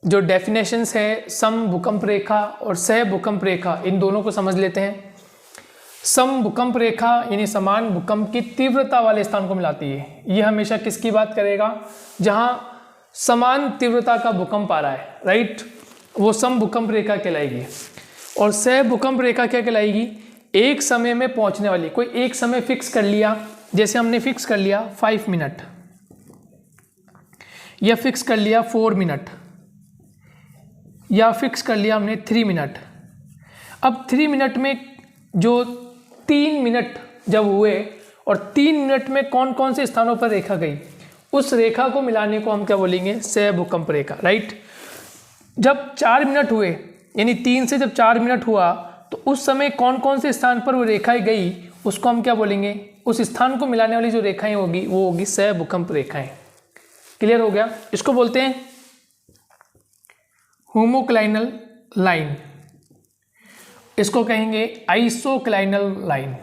जो डेफिनेशंस है समभूकंप रेखा और सहभूकंप रेखा, इन दोनों को समझ लेते हैं। समभूकंप रेखा यानी समान भूकंप की तीव्रता वाले स्थान को मिलाती है। ये हमेशा किसकी बात करेगा? जहां समान तीव्रता का भूकंप आ रहा है, राइट, वो समभूकंप रेखा कहलाएगी। और सहभूकंप रेखा क्या कहलाएगी? एक समय में पहुंचने वाली, कोई एक समय फिक्स कर लिया, जैसे हमने फिक्स कर लिया 5 मिनट या फिक्स कर लिया 4 मिनट या फिक्स कर लिया हमने 3 मिनट। अब 3 मिनट में जो 3 मिनट जब हुए और 3 मिनट में कौन कौन से स्थानों पर रेखा गई, उस रेखा को मिलाने को हम क्या बोलेंगे? सहभूकंप रेखा, राइट। जब 4 मिनट हुए यानी 3 से जब 4 मिनट हुआ तो उस समय कौन कौन से स्थान पर वो रेखाएं गई, उसको हम क्या बोलेंगे? उस स्थान को मिलाने वाली जो रेखाएं होगी वो होगी सहभूकंप रेखाएं। क्लियर हो गया? इसको बोलते हैं होमोक्लाइनल लाइन, इसको कहेंगे आइसोक्लाइनल लाइन।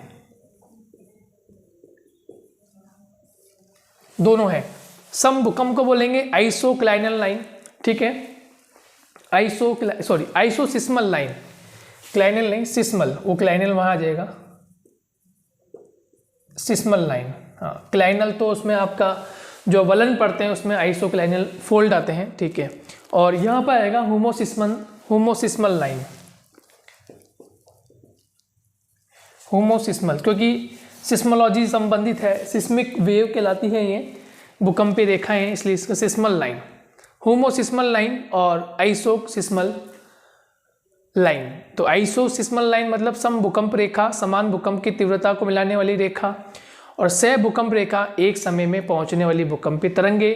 दोनों है। समभूकंप को बोलेंगे आइसोक्लाइनल लाइन, ठीक है, आइसोसिस्मल लाइन। क्लाइनल नहीं, सिस्मल, वो क्लाइनल वहां आ जाएगा, सिस्मल लाइन। हाँ, क्लाइनल तो उसमें आपका जो वलन पढ़ते हैं उसमें आइसोक्लाइनल फोल्ड आते हैं, ठीक है। और यहाँ पर आएगा होमोसिस्मल लाइन, होमोसिस्मल, क्योंकि सिस्मोलॉजी संबंधित है, सिस्मिक वेव कहलाती है ये भूकंपीय रेखाएं, इसलिए इसका सिस्मल लाइन, होमोसिस्मल लाइन और आइसोसिस्मल लाइन। तो आइसोसिस्मल लाइन मतलब समभूकंप रेखा, समान भूकंप की तीव्रता को मिलाने वाली रेखा, और सहभूकंप रेखा एक समय में पहुंचने वाली भूकंपीय तरंगे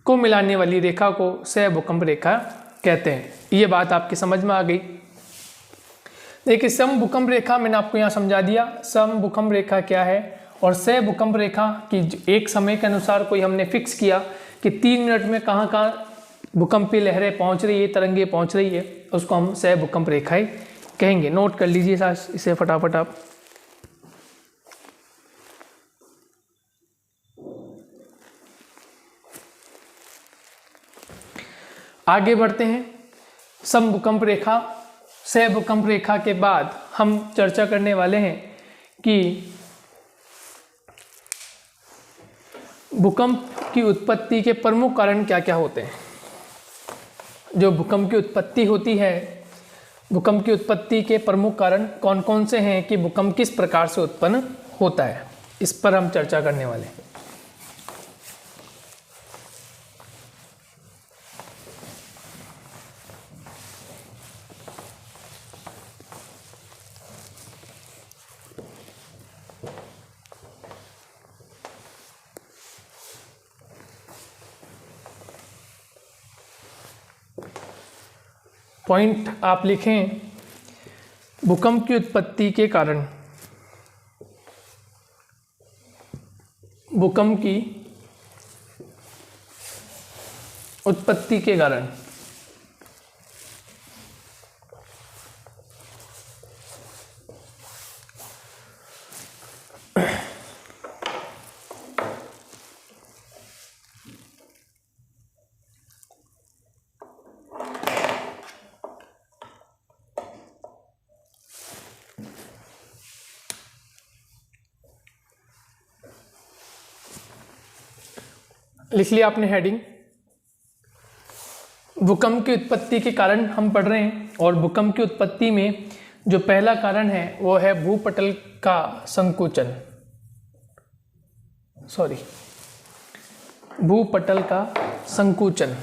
को मिलाने वाली रेखा को सह भूकंप रेखा कहते हैं। ये बात आपकी समझ में आ गई। देखिए सम भूकंप रेखा मैंने आपको यहाँ समझा दिया, सम भूकंप रेखा क्या है, और सह भूकंप रेखा की एक समय के अनुसार कोई हमने फिक्स किया कि 3 मिनट में कहाँ कहाँ भूकंपीय लहरें पहुँच रही है, तरंगे पहुँच रही है, उसको हम सह भूकंप रेखाएं कहेंगे। नोट कर लीजिए इसे फटाफट आप। आगे बढ़ते हैं। सम भूकंप रेखा, सह भूकंप रेखा के बाद हम चर्चा करने वाले हैं कि भूकंप की उत्पत्ति के प्रमुख कारण क्या क्या होते हैं। जो भूकंप की उत्पत्ति होती है, भूकंप की उत्पत्ति के प्रमुख कारण कौन कौन से हैं कि भूकंप किस प्रकार से उत्पन्न होता है, इस पर हम चर्चा करने वाले हैं। पॉइंट आप लिखें, भूकंप की उत्पत्ति के कारण, भूकंप की उत्पत्ति के कारण लिख लिया आपने हेडिंग। भूकंप की उत्पत्ति के कारण हम पढ़ रहे हैं, और भूकंप की उत्पत्ति में जो पहला कारण है वो है भूपटल का संकुचन, भूपटल का संकुचन।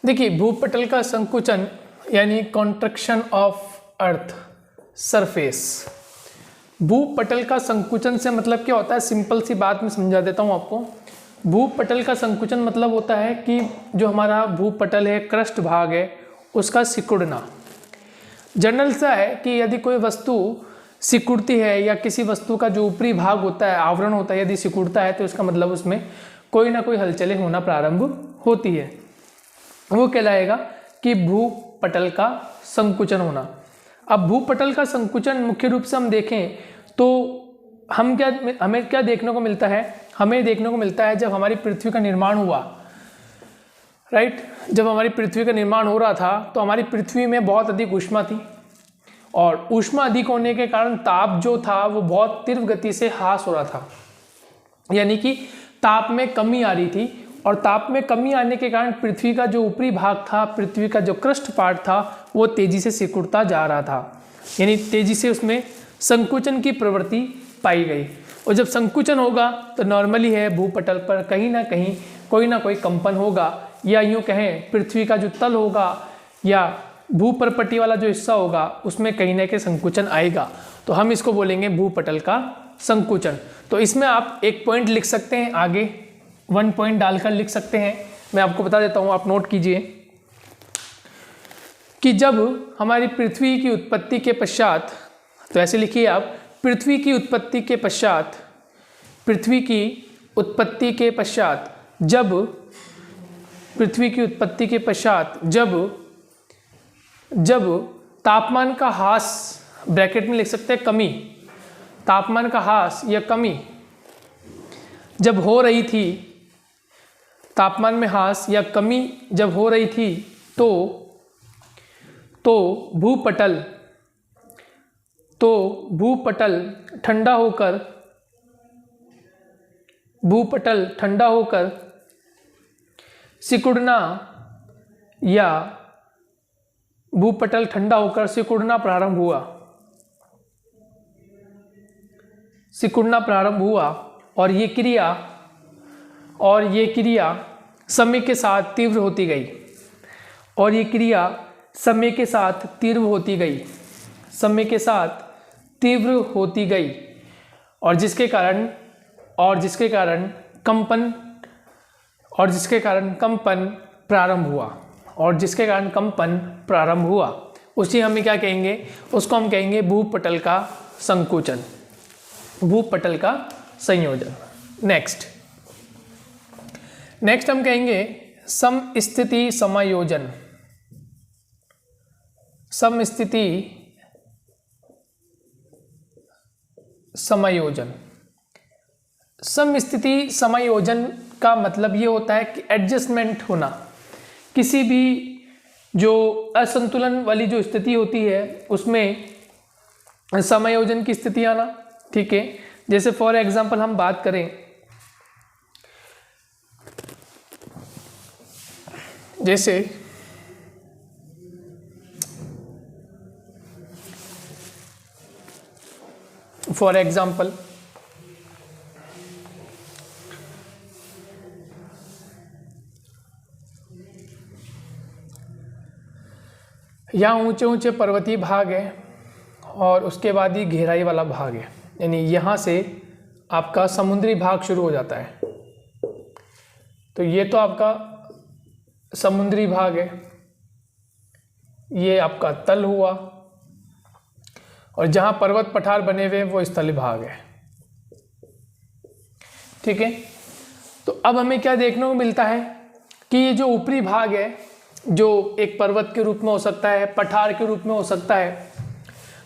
देखिए भूपटल का संकुचन यानी कॉन्ट्रैक्शन ऑफ अर्थ सरफेस। भूपटल का संकुचन से मतलब क्या होता है, सिंपल सी बात में समझा देता हूँ आपको। भूपटल का संकुचन मतलब होता है कि जो हमारा भूपटल है, क्रस्ट भाग है, उसका सिकुड़ना। जनरल सा है कि यदि कोई वस्तु सिकुड़ती है या किसी वस्तु का जो ऊपरी भाग होता है, आवरण होता है, यदि सिकुड़ता है तो इसका मतलब उसमें कोई ना कोई हलचलें होना प्रारंभ होती है, वो कहलाएगा कि भूपटल का संकुचन होना। अब भूपटल का संकुचन मुख्य रूप से हम देखें तो हमें क्या देखने को मिलता है, हमें देखने को मिलता है जब हमारी पृथ्वी का निर्माण हुआ, राइट। जब हमारी पृथ्वी का निर्माण हो रहा था तो हमारी पृथ्वी में बहुत अधिक ऊष्मा थी, और ऊष्मा अधिक होने के कारण ताप जो था वो बहुत तीव्र गति से ह्रास हो रहा था, यानी कि ताप में कमी आ रही थी। और ताप में कमी आने के कारण पृथ्वी का जो ऊपरी भाग था, पृथ्वी का जो क्रस्ट पार्ट था, वो तेजी से सिकुड़ता जा रहा था, यानी तेजी से उसमें संकुचन की प्रवृत्ति पाई गई। और जब संकुचन होगा तो नॉर्मली है भूपटल पर कहीं ना कहीं कोई ना कोई कंपन होगा, या यूँ कहें पृथ्वी का जो तल होगा या भूपरपट्टी वाला जो हिस्सा होगा उसमें कहीं ना कहीं संकुचन आएगा, तो हम इसको बोलेंगे भूपटल का संकुचन। तो इसमें आप एक पॉइंट लिख सकते हैं, आगे 1 पॉइंट डालकर लिख सकते हैं। मैं आपको बता देता हूँ, आप नोट कीजिए कि जब हमारी पृथ्वी की उत्पत्ति के पश्चात, तो ऐसे लिखिए आप, पृथ्वी की उत्पत्ति के पश्चात, पृथ्वी की उत्पत्ति के पश्चात, जब पृथ्वी की उत्पत्ति के पश्चात जब तापमान का ह्रास, ब्रैकेट में लिख सकते हैं कमी, तापमान का ह्रास या कमी जब हो रही थी, तापमान में ह्रास या कमी जब हो रही थी तो भूपटल ठंडा होकर सिकुड़ना, या भूपटल ठंडा होकर सिकुड़ना प्रारंभ हुआ, सिकुड़ना प्रारंभ हुआ और ये क्रिया समय के साथ तीव्र होती गई, और ये क्रिया समय के साथ तीव्र होती गई, समय के साथ तीव्र होती गई, और जिसके कारण कंपन प्रारंभ हुआ, उसी हमें क्या कहेंगे, उसको हम कहेंगे भूपटल का संकुचन, भूपटल का संयोजन। नेक्स्ट हम कहेंगे समस्थिति समायोजन। समस्थिति समायोजन का मतलब ये होता है कि एडजस्टमेंट होना, किसी भी जो असंतुलन वाली जो स्थिति होती है उसमें समायोजन की स्थिति आना। ठीक है, जैसे फॉर एग्जांपल हम बात करें, जैसे फॉर एग्जांपल यहाँ ऊंचे ऊंचे पर्वतीय भाग है और उसके बाद ही गहराई वाला भाग है, यानी यहाँ से आपका समुद्री भाग शुरू हो जाता है। तो ये तो आपका समुद्री भाग है, ये आपका तल हुआ, और जहाँ पर्वत पठार बने हुए वो स्थलीय भाग है। ठीक है, तो अब हमें क्या देखने को मिलता है कि ये जो ऊपरी भाग है, जो एक पर्वत के रूप में हो सकता है, पठार के रूप में हो सकता है,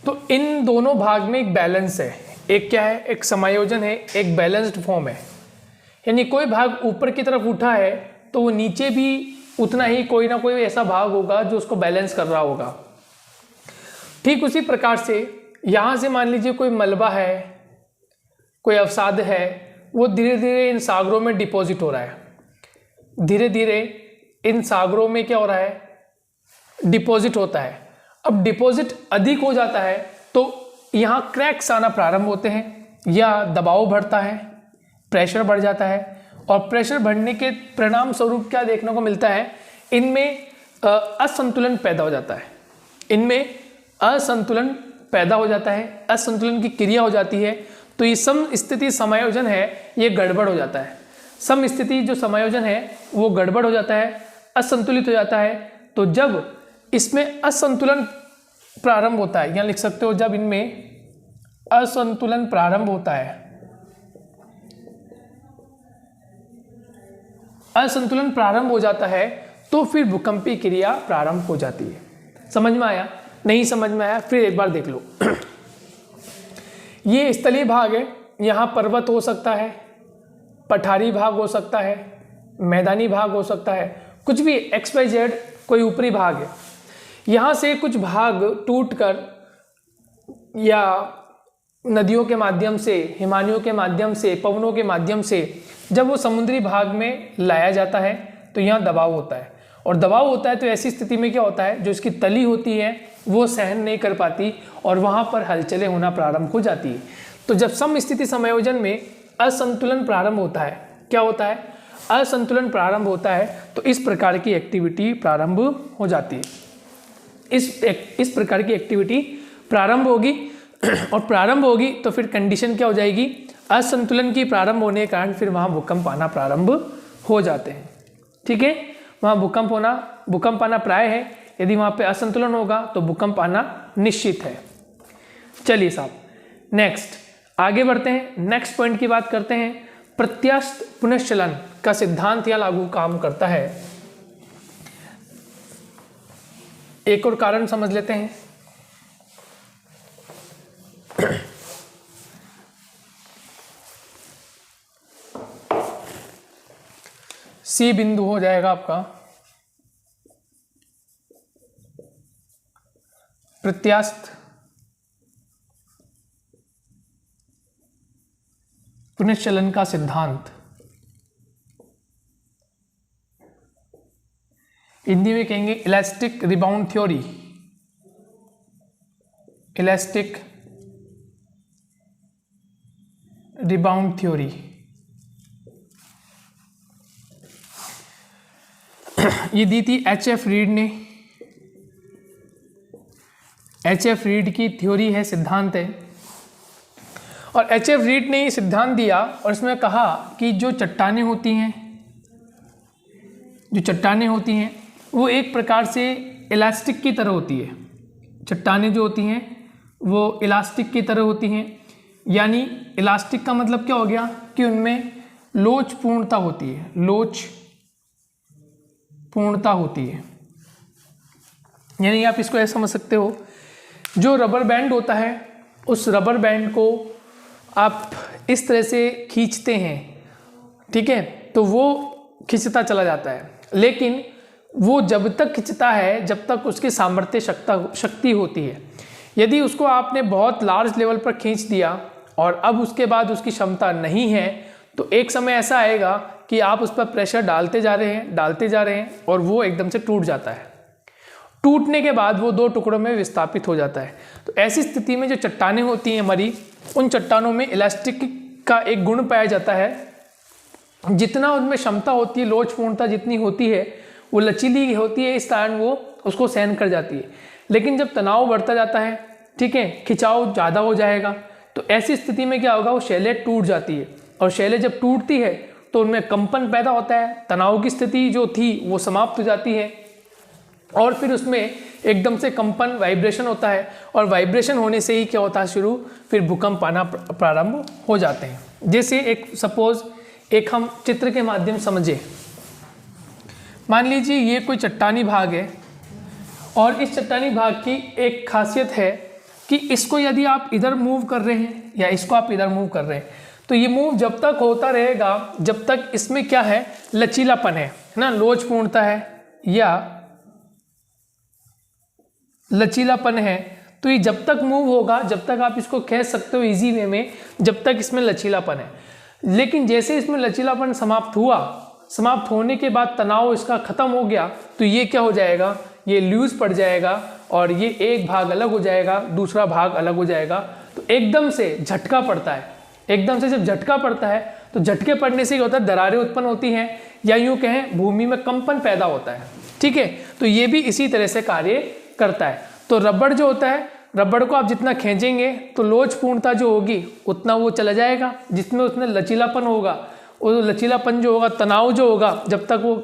तो इन दोनों भाग में एक बैलेंस है। एक क्या है, एक समायोजन है, एक बैलेंस्ड फॉर्म है, यानी कोई भाग ऊपर की तरफ उठा है तो वो नीचे भी उतना ही कोई ना कोई ऐसा भाग होगा जो उसको बैलेंस कर रहा होगा। ठीक उसी प्रकार से यहाँ से मान लीजिए कोई मलबा है, कोई अवसाद है, वो धीरे धीरे इन सागरों में डिपॉजिट हो रहा है, धीरे धीरे इन सागरों में क्या हो रहा है, डिपॉजिट होता है। अब डिपॉजिट अधिक हो जाता है तो यहाँ क्रैक्स आना प्रारंभ होते हैं, या दबाव बढ़ता है, प्रेशर बढ़ जाता है, और प्रेशर बढ़ने के परिणाम स्वरूप क्या देखने को मिलता है, इनमें असंतुलन पैदा हो जाता है, इनमें असंतुलन पैदा हो जाता है, असंतुलन की क्रिया हो जाती है। तो ये समस्थिति समायोजन है, ये गड़बड़ हो जाता है। समस्थिति जो समायोजन है वो गड़बड़ हो जाता है, असंतुलित हो जाता है। तो जब इसमें असंतुलन प्रारंभ होता है, यहाँ लिख सकते हो, जब इनमें असंतुलन प्रारंभ होता है, असंतुलन प्रारंभ हो जाता है, तो फिर भूकंपीय क्रिया प्रारंभ हो जाती है। समझ में आया? नहीं समझ में आया फिर एक बार देख लो। ये स्थलीय भाग है, यहाँ पर्वत हो सकता है, पठारी भाग हो सकता है, मैदानी भाग हो सकता है, कुछ भी XYZ कोई ऊपरी भाग है। यहाँ से कुछ भाग टूटकर या नदियों के माध्यम से, हिमानियों के माध्यम से, पवनों के माध्यम से जब वो समुद्री भाग में लाया जाता है तो यहाँ दबाव होता है, और दबाव होता है तो ऐसी स्थिति में क्या होता है, जो इसकी तली होती है वो सहन नहीं कर पाती और वहाँ पर हलचलें होना प्रारंभ हो जाती है। तो जब समस्थिति समायोजन में असंतुलन प्रारंभ होता है, क्या होता है, असंतुलन प्रारंभ होता है, तो इस प्रकार की एक्टिविटी प्रारंभ हो जाती है। इस प्रकार की एक्टिविटी प्रारंभ होगी, और प्रारंभ होगी तो फिर कंडीशन क्या हो जाएगी, असंतुलन की प्रारंभ होने के कारण फिर वहाँ भूकंप आना प्रारंभ हो जाते हैं। ठीक है, वहाँ भूकंप आना प्राय है, यदि वहाँ पे असंतुलन होगा तो भूकंप आना निश्चित है। चलिए साहब, नेक्स्ट आगे बढ़ते हैं, नेक्स्ट पॉइंट की बात करते हैं। प्रत्यास्थ पुनश्चलन का सिद्धांत या लागू काम करता है। एक और कारण समझ लेते हैं। सी बिंदु हो जाएगा आपका प्रत्यास्थ पुनश्चलन का सिद्धांत, हिंदी में कहेंगे elastic rebound theory. Elastic rebound theory. ये दी थी एच.एफ. रीड ने। एच.एफ. रीड की थ्योरी है, सिद्धांत है। और एच.एफ. रीड ने ये सिद्धांत दिया और इसमें कहा कि जो चट्टानें होती हैं वो एक प्रकार से इलास्टिक की तरह होती है। चट्टानें जो होती हैं वो इलास्टिक की तरह होती हैं। यानी इलास्टिक का मतलब क्या हो गया कि उनमें लोच पूर्णता होती है, लोच पूर्णता होती है। यानी आप इसको ऐसा समझ सकते हो, जो रबर बैंड होता है उस रबर बैंड को आप इस तरह से खींचते हैं, ठीक है, तो वो खिंचता चला जाता है। लेकिन वो जब तक खिंचता है जब तक उसकी सामर्थ्य शक्ति होती है। यदि उसको आपने बहुत लार्ज लेवल पर खींच दिया और अब उसके बाद उसकी क्षमता नहीं है, तो एक समय ऐसा आएगा कि आप उस पर प्रेशर डालते जा रहे हैं और वो एकदम से टूट जाता है। टूटने के बाद वो 2 टुकड़ों में विस्थापित हो जाता है। तो ऐसी स्थिति में जो चट्टानें होती हैं हमारी, उन चट्टानों में इलास्टिक का एक गुण पाया जाता है। जितना उनमें क्षमता होती है, लोच पूर्णता जितनी होती है, वो लचीली होती है, इस कारण वो उसको सहन कर जाती है। लेकिन जब तनाव बढ़ता जाता है, ठीक है, खिंचाव ज़्यादा हो जाएगा, तो ऐसी स्थिति में क्या होगा, वो शैलें टूट जाती है। और शैलें जब टूटती है तो उनमें कंपन पैदा होता है, तनाव की स्थिति जो थी वो समाप्त हो जाती है और फिर उसमें एकदम से कंपन, वाइब्रेशन होता है। और वाइब्रेशन होने से ही क्या होता है, शुरू फिर भूकंप आना प्रारंभ हो जाते हैं। जैसे एक सपोज एक हम चित्र के माध्यम समझे, मान लीजिए ये कोई चट्टानी भाग है और इस चट्टानी भाग की एक खासियत है कि इसको यदि आप इधर मूव कर रहे हैं या इसको आप इधर मूव कर रहे हैं, तो ये मूव जब तक होता रहेगा जब तक इसमें क्या है, लचीलापन है ना, लोच पूर्णता है या लचीलापन है। तो ये जब तक मूव होगा, जब तक आप इसको खींच सकते हो इजी वे में, जब तक इसमें लचीलापन है। लेकिन जैसे इसमें लचीलापन समाप्त होने के बाद तनाव इसका खत्म हो गया, तो ये क्या हो जाएगा, ये लूज पड़ जाएगा और ये एक भाग अलग हो जाएगा, दूसरा भाग अलग हो जाएगा। तो एकदम से झटका पड़ता है। एकदम से जब झटका पड़ता है तो झटके पड़ने से क्या होता है, दरारें उत्पन्न होती हैं या यूँ कहें भूमि में कंपन पैदा होता है, ठीक है। तो ये भी इसी तरह से कार्य करता है। तो रबड़ जो होता है, रबड़ को आप जितना खींचेंगे तो लोच पूर्णता जो होगी उतना वो चला जाएगा, जिसमें उसमें लचीलापन होगा, वो लचीलापन जो होगा, तनाव जो होगा, जब तक वो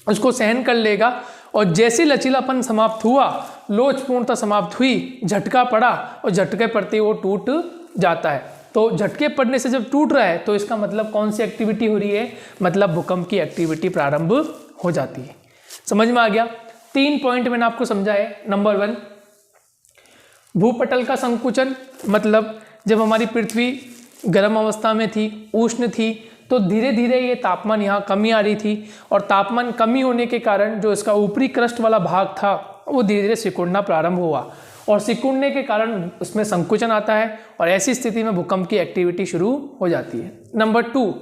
उसको सहन कर लेगा। और जैसे लचीलापन समाप्त हुआ, लोच पूर्णता समाप्त हुई, झटका पड़ा और झटके पड़ते ही वो टूट जाता है। तो झटके पड़ने से जब टूट रहा है तो इसका मतलब कौन सी एक्टिविटी हो रही है, मतलब भूकंप की एक्टिविटी प्रारंभ हो जाती है। समझ में आ गया। 3 पॉइंट मैंने आपको समझाए। नंबर 1, भूपटल का संकुचन, मतलब जब हमारी पृथ्वी गर्म अवस्था में थी, उष्ण थी, तो धीरे धीरे ये तापमान यहाँ कमी आ रही थी और तापमान कमी होने के कारण जो इसका ऊपरी क्रस्ट वाला भाग था वो धीरे धीरे सिकुड़ना प्रारंभ हुआ और सिकुड़ने के कारण उसमें संकुचन आता है और ऐसी स्थिति में भूकंप की एक्टिविटी शुरू हो जाती है। नंबर 2,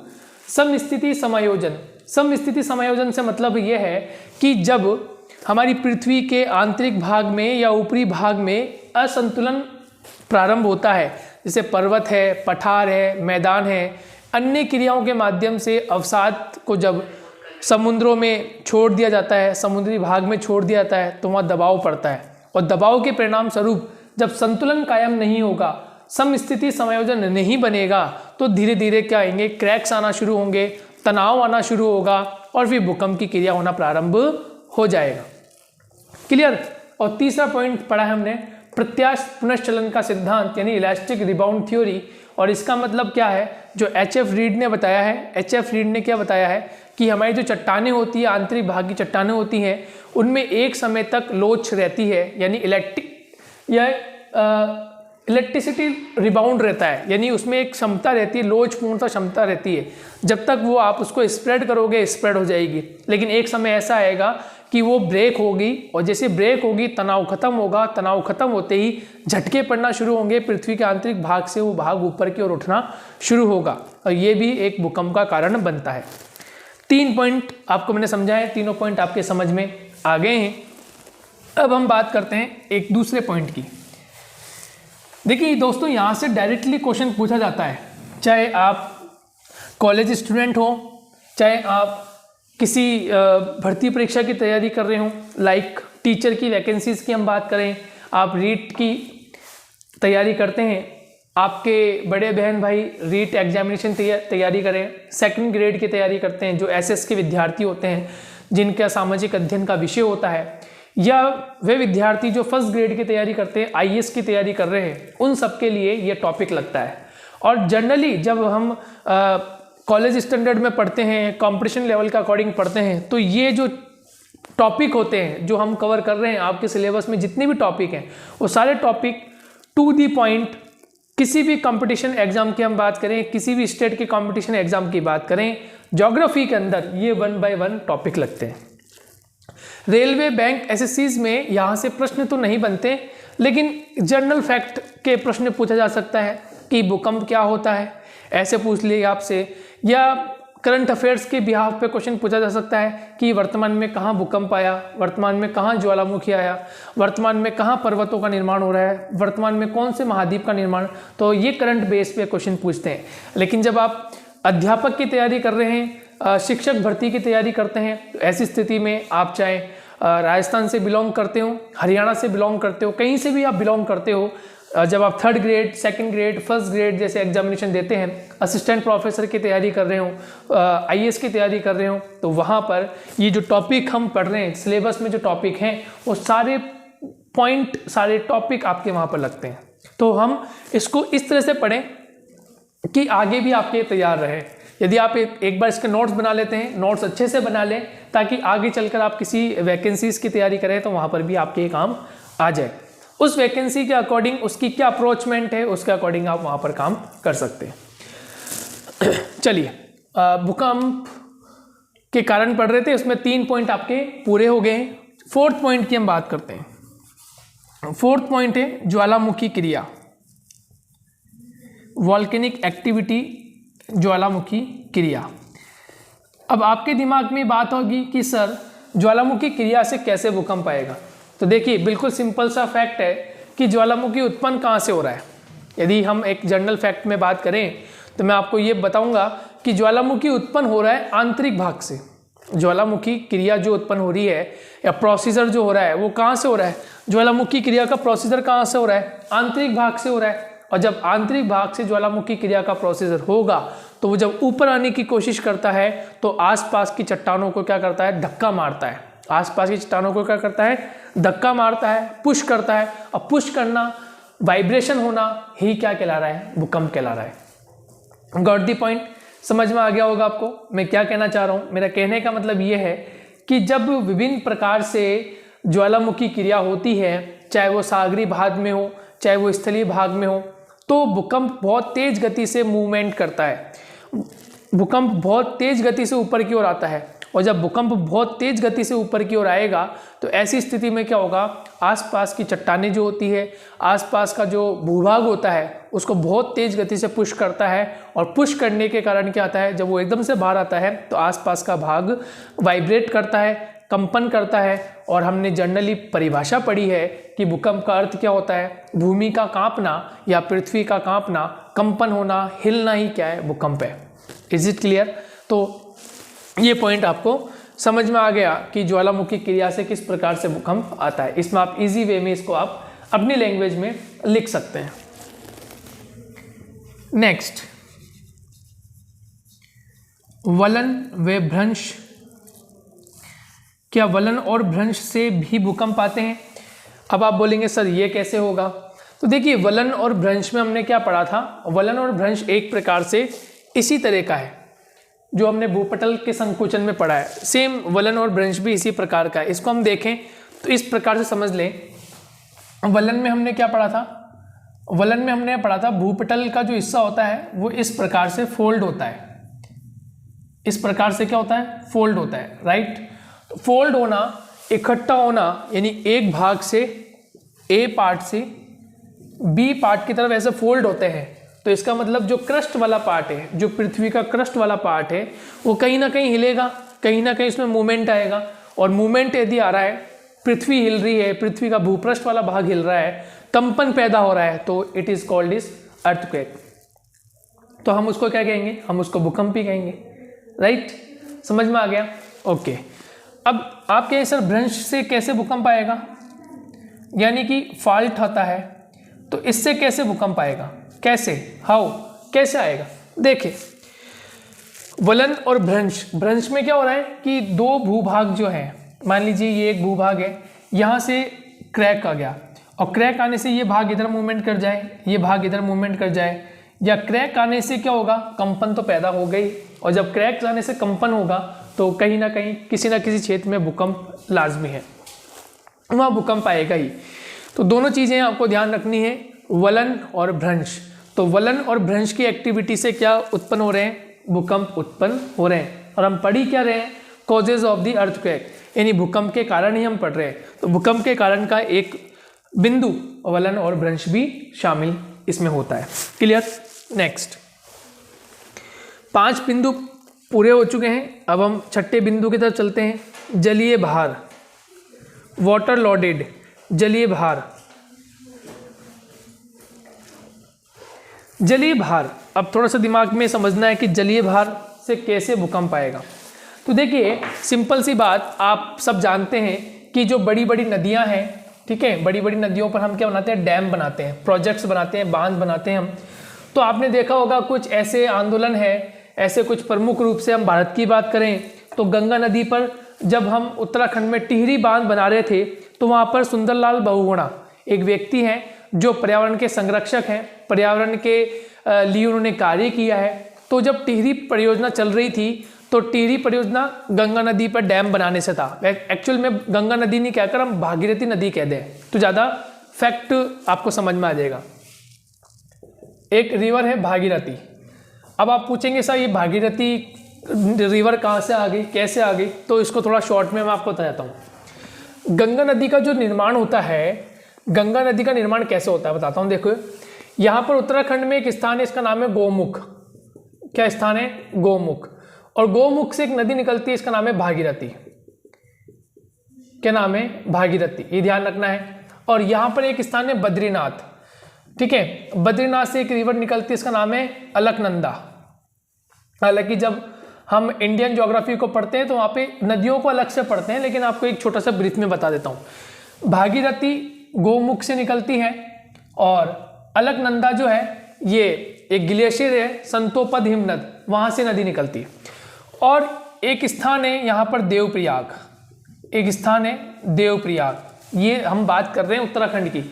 समस्थिति समायोजन। समस्थिति समायोजन से मतलब ये है कि जब हमारी पृथ्वी के आंतरिक भाग में या ऊपरी भाग में असंतुलन प्रारंभ होता है, जैसे पर्वत है, पठार है, मैदान है, अन्य क्रियाओं के माध्यम से अवसाद को जब समुद्रों में छोड़ दिया जाता है, समुद्री भाग में छोड़ दिया जाता है, तो वहाँ दबाव पड़ता है और दबाव के परिणाम स्वरूप जब संतुलन कायम नहीं होगा, समस्थिति समायोजन नहीं बनेगा, तो धीरे धीरे क्या आएंगे, क्रैक्स आना शुरू होंगे, तनाव आना शुरू होगा और फिर भूकंप की क्रिया होना प्रारंभ हो जाएगा। क्लियर। और तीसरा पॉइंट पढ़ा है हमने, प्रत्यास्थ पुनश्चलन का सिद्धांत यानी इलास्टिक रिबाउंड थ्योरी। और इसका मतलब क्या है, जो एच.एफ. रीड ने बताया है, एच.एफ. रीड ने क्या बताया है कि हमारी जो चट्टानें होती है, आंतरिक भाग की चट्टानें होती हैं, उनमें एक समय तक लोच रहती है, यानी इलेक्ट्रिसिटी रिबाउंड रहता है, यानी उसमें एक क्षमता रहती है, लोच पूर्णता क्षमता रहती है। जब तक वो आप उसको स्प्रेड करोगे स्प्रेड हो जाएगी, लेकिन एक समय ऐसा आएगा कि वो ब्रेक होगी और जैसे ब्रेक होगी तनाव खत्म होगा, तनाव खत्म होते ही झटके पड़ना शुरू होंगे, पृथ्वी के आंतरिक भाग से वो भाग ऊपर की ओर उठना शुरू होगा और ये भी एक भूकंप का कारण बनता है। 3 पॉइंट आपको मैंने समझाए, तीनों पॉइंट आपके समझ में आ गए हैं। अब हम बात करते हैं एक दूसरे पॉइंट की। देखिए दोस्तों, यहाँ से डायरेक्टली क्वेश्चन पूछा जाता है चाहे आप कॉलेज स्टूडेंट हो, चाहे आप किसी भर्ती परीक्षा की तैयारी कर रहे हो, लाइक टीचर की वैकेंसीज़ की हम बात करें, आप रीट की तैयारी करते हैं, आपके बड़े बहन भाई रीट एग्जामिनेशन तैयारी करें, सेकंड ग्रेड की तैयारी करते हैं, जो एसएस के विद्यार्थी होते हैं जिनका सामाजिक अध्ययन का विषय होता है, या वे विद्यार्थी जो फर्स्ट ग्रेड की तैयारी करते हैं, आईएएस की तैयारी कर रहे हैं, उन सब के लिए ये टॉपिक लगता है। और जनरली जब हम कॉलेज स्टैंडर्ड में पढ़ते हैं, कंपटीशन लेवल का अकॉर्डिंग पढ़ते हैं, तो ये जो टॉपिक होते हैं जो हम कवर कर रहे हैं, आपके सिलेबस में जितने भी टॉपिक हैं वो सारे टॉपिक टू दी पॉइंट, किसी भी कंपटीशन एग्जाम की हम बात करें, किसी भी स्टेट के कंपटीशन एग्जाम की बात करें, ज्योग्राफी के अंदर ये 1 बाय 1 टॉपिक लगते हैं। रेलवे, बैंक, एसएससीज में यहाँ से प्रश्न तो नहीं बनते, लेकिन जनरल फैक्ट के प्रश्न पूछा जा सकता है कि भूकंप क्या होता है, ऐसे पूछ लिए आपसे, या करंट अफेयर्स के बिहाफ पे क्वेश्चन पूछा जा सकता है कि वर्तमान में कहाँ भूकंप आया, वर्तमान में कहाँ ज्वालामुखी आया, वर्तमान में कहाँ पर्वतों का निर्माण हो रहा है, वर्तमान में कौन से महाद्वीप का निर्माण, तो ये करंट बेस पे क्वेश्चन पूछते हैं। लेकिन जब आप अध्यापक की तैयारी कर रहे हैं, शिक्षक भर्ती की तैयारी करते हैं, तो ऐसी स्थिति में आप चाहे राजस्थान से बिलोंग करते हो, हरियाणा से बिलोंग करते हो, कहीं से भी आप बिलोंग करते हो, जब आप third grade, second grade, first grade जैसे एग्जामिनेशन देते हैं, असिस्टेंट प्रोफेसर की तैयारी कर रहे हो, आईएएस की तैयारी कर रहे हो, तो वहाँ पर ये जो टॉपिक हम पढ़ रहे हैं, सिलेबस में जो टॉपिक हैं वो सारे पॉइंट, सारे टॉपिक आपके वहाँ पर लगते हैं। तो हम इसको इस तरह से पढ़ें कि आगे भी आपके तैयार रहे। यदि आप एक बार इसके नोट्स बना लेते हैं, नोट्स अच्छे से बना लें, ताकि आगे चलकर आप किसी वैकेंसीज़ की तैयारी करें तो वहाँ पर भी आपके ये काम आ जाए। उस वैकेंसी के अकॉर्डिंग उसकी क्या अप्रोचमेंट है, उसके अकॉर्डिंग आप वहाँ पर काम कर सकते हैं। चलिए, भूकंप के कारण पढ़ रहे थे, उसमें 3 पॉइंट आपके पूरे हो गए हैं। 4th पॉइंट की हम बात करते हैं। 4th पॉइंट है ज्वालामुखी क्रिया, वॉल्केनिक एक्टिविटी, ज्वालामुखी क्रिया। अब आपके दिमाग में बात होगी कि सर ज्वालामुखी क्रिया से कैसे भूकंप आएगा। तो देखिए, बिल्कुल सिंपल सा फैक्ट है कि ज्वालामुखी उत्पन्न कहाँ से हो रहा है। यदि हम एक जनरल फैक्ट में बात करें तो मैं आपको ये बताऊंगा कि ज्वालामुखी उत्पन्न हो रहा है आंतरिक भाग से। ज्वालामुखी क्रिया जो उत्पन्न हो रही है या प्रोसीजर जो हो रहा है वो कहाँ से हो रहा है, ज्वालामुखी क्रिया का प्रोसीजर कहाँ से हो रहा है, आंतरिक भाग से हो रहा है। और जब आंतरिक भाग से ज्वालामुखी क्रिया का प्रोसीजर होगा तो वो जब ऊपर आने की कोशिश करता है तो आसपास की चट्टानों को क्या करता है, धक्का मारता है। आसपास की चट्टानों को क्या करता है, धक्का मारता है, पुश करता है। और पुश करना, वाइब्रेशन होना ही क्या कहला रहा है, भूकंप कहला रहा है। Got the point? समझ में आ गया होगा आपको मैं क्या कहना चाह रहा हूँ। मेरा कहने का मतलब ये है कि जब विभिन्न प्रकार से ज्वालामुखी क्रिया होती है, चाहे वो सागरी भाग में हो, चाहे वो स्थलीय भाग में हो, तो भूकंप बहुत तेज गति से मूवमेंट करता है। भूकंप बहुत तेज गति से ऊपर की ओर आता है। और जब भूकंप बहुत तेज गति से ऊपर की ओर आएगा तो ऐसी स्थिति में क्या होगा, आसपास की चट्टानें जो होती है, आसपास का जो भूभाग होता है उसको बहुत तेज गति से पुश करता है। और पुश करने के कारण क्या आता है, जब वो एकदम से बाहर आता है तो आसपास का भाग वाइब्रेट करता है, कंपन करता है। और हमने जनरली परिभाषा पढ़ी है कि भूकंप का अर्थ क्या होता है, भूमि का कांपना या पृथ्वी का कांपना, कंपन होना, हिलना ही क्या है, भूकंप है। Is it clear? तो ये पॉइंट आपको समझ में आ गया कि ज्वालामुखी क्रिया से किस प्रकार से भूकंप आता है। इसमें आप इजी वे में इसको आप अपनी लैंग्वेज में लिख सकते हैं। नेक्स्ट, वलन व भ्रंश। क्या वलन और भ्रंश से भी भूकंप आते हैं? अब आप बोलेंगे सर ये कैसे होगा। तो देखिए, वलन और भ्रंश में हमने क्या पढ़ा था, वलन और भ्रंश एक प्रकार से इसी तरह का है जो हमने भूपटल के संकुचन में पढ़ा है। सेम वलन और भ्रंश भी इसी प्रकार का है। इसको हम देखें तो इस प्रकार से समझ लें। वलन में हमने क्या पढ़ा था, वलन में हमने पढ़ा था भूपटल का जो हिस्सा होता है वो इस प्रकार से फोल्ड होता है। इस प्रकार से क्या होता है, फोल्ड होता है, राइट। तो फोल्ड होना, इकट्ठा होना, यानी एक भाग से, ए पार्ट से बी पार्ट की तरफ ऐसे फोल्ड होते हैं। तो इसका मतलब जो क्रस्ट वाला पार्ट है, जो पृथ्वी का क्रस्ट वाला पार्ट है, वो कहीं ना कहीं हिलेगा, कहीं ना कहीं इसमें मूवमेंट आएगा। और मूवमेंट यदि आ रहा है, पृथ्वी हिल रही है, पृथ्वी का भूपृष्ठ वाला भाग हिल रहा है, कंपन पैदा हो रहा है, तो it is called is earthquake. तो हम उसको क्या कहेंगे, हम उसको भूकंप ही कहेंगे। राइट, समझ में आ गया? ओके, अब आप कहें सर भ्रंश से कैसे भूकंप आएगा, यानी कि फॉल्ट होता है तो इससे कैसे भूकंप आएगा, कैसे, हाउ, कैसे आएगा? देखिए, वलन और भ्रंश, भ्रंश में क्या हो रहा है कि दो भूभाग जो है, मान लीजिए ये एक भूभाग है, यहाँ से क्रैक आ गया और क्रैक आने से ये भाग इधर मूवमेंट कर जाए, ये भाग इधर मूवमेंट कर जाए, या क्रैक आने से क्या होगा, कंपन तो पैदा हो गई, और जब क्रैक आने से कंपन होगा तो कहीं ना कहीं किसी ना किसी क्षेत्र में भूकंप लाजमी है, वहाँ भूकंप आएगा ही। तो दोनों चीज़ें आपको ध्यान रखनी है, वलन और भ्रंश। तो वलन और भ्रंश की एक्टिविटी से क्या उत्पन्न हो रहे हैं, भूकंप उत्पन्न हो रहे हैं। और हम पढ़ ही क्या रहे हैं, कॉजेज ऑफ द अर्थक्वेक, यानी भूकंप के कारण ही हम पढ़ रहे हैं। तो भूकंप के कारण का एक बिंदु वलन और भ्रंश भी शामिल इसमें होता है। क्लियर? नेक्स्ट, 5 बिंदु पूरे हो चुके हैं, अब हम छठे बिंदु की तरफ चलते हैं। जलीय भार, वाटर लोडेड, जलीय भार। जलीय भार, अब थोड़ा सा दिमाग में समझना है कि जलीय भार से कैसे भूकंप आएगा। तो देखिए, सिंपल सी बात, आप सब जानते हैं कि जो बड़ी बड़ी नदियां हैं, ठीक है, बड़ी बड़ी नदियों पर हम क्या बनाते हैं, डैम बनाते हैं, प्रोजेक्ट्स बनाते हैं, बांध बनाते हैं हम। तो आपने देखा होगा कुछ ऐसे आंदोलन है, ऐसे कुछ प्रमुख रूप से हम भारत की बात करें तो गंगा नदी पर जब हम उत्तराखंड में टिहरी बांध बना रहे थे तो वहाँ पर सुंदरलाल बहुगुणा एक व्यक्ति हैं जो पर्यावरण के संरक्षक हैं, पर्यावरण के लिए उन्होंने कार्य किया है। तो जब टिहरी परियोजना चल रही थी तो टिहरी परियोजना गंगा नदी पर डैम बनाने से था। एक्चुअल में गंगा नदी नहीं कहकर हम भागीरथी नदी कह दें तो ज़्यादा फैक्ट आपको समझ में आ जाएगा। एक रिवर है भागीरथी। अब आप पूछेंगे सर ये भागीरथी रिवर कहाँ से आ गई, कैसे आ गई? तो इसको थोड़ा शॉर्ट में मैं आपको बताता हूँ। गंगा नदी का जो निर्माण होता है, गंगा नदी का निर्माण कैसे होता है बताता हूँ। देखो, यहाँ पर उत्तराखंड में एक स्थान है, इसका नाम है गोमुख। क्या स्थान है? गोमुख। और गोमुख से एक नदी निकलती है, इसका नाम है भागीरथी। क्या नाम है? भागीरथी, ये ध्यान रखना है। और यहाँ पर एक स्थान है बद्रीनाथ, ठीक है, बद्रीनाथ से एक रिवर निकलती है, इसका नाम है अलकनंदा। हालांकि जब हम इंडियन ज्योग्राफी को पढ़ते हैं तो वहाँ पे नदियों को अलग से पढ़ते हैं, लेकिन आपको एक छोटा सा ब्रीफ में बता देता हूँ। भागीरथी गोमुख से निकलती है और अलकनंदा जो है ये एक ग्लेशियर है, संतोपद हिमनद, वहाँ से नदी निकलती है। और एक स्थान है यहाँ पर देवप्रयाग, एक स्थान है देवप्रयाग, ये हम बात कर रहे हैं उत्तराखंड की।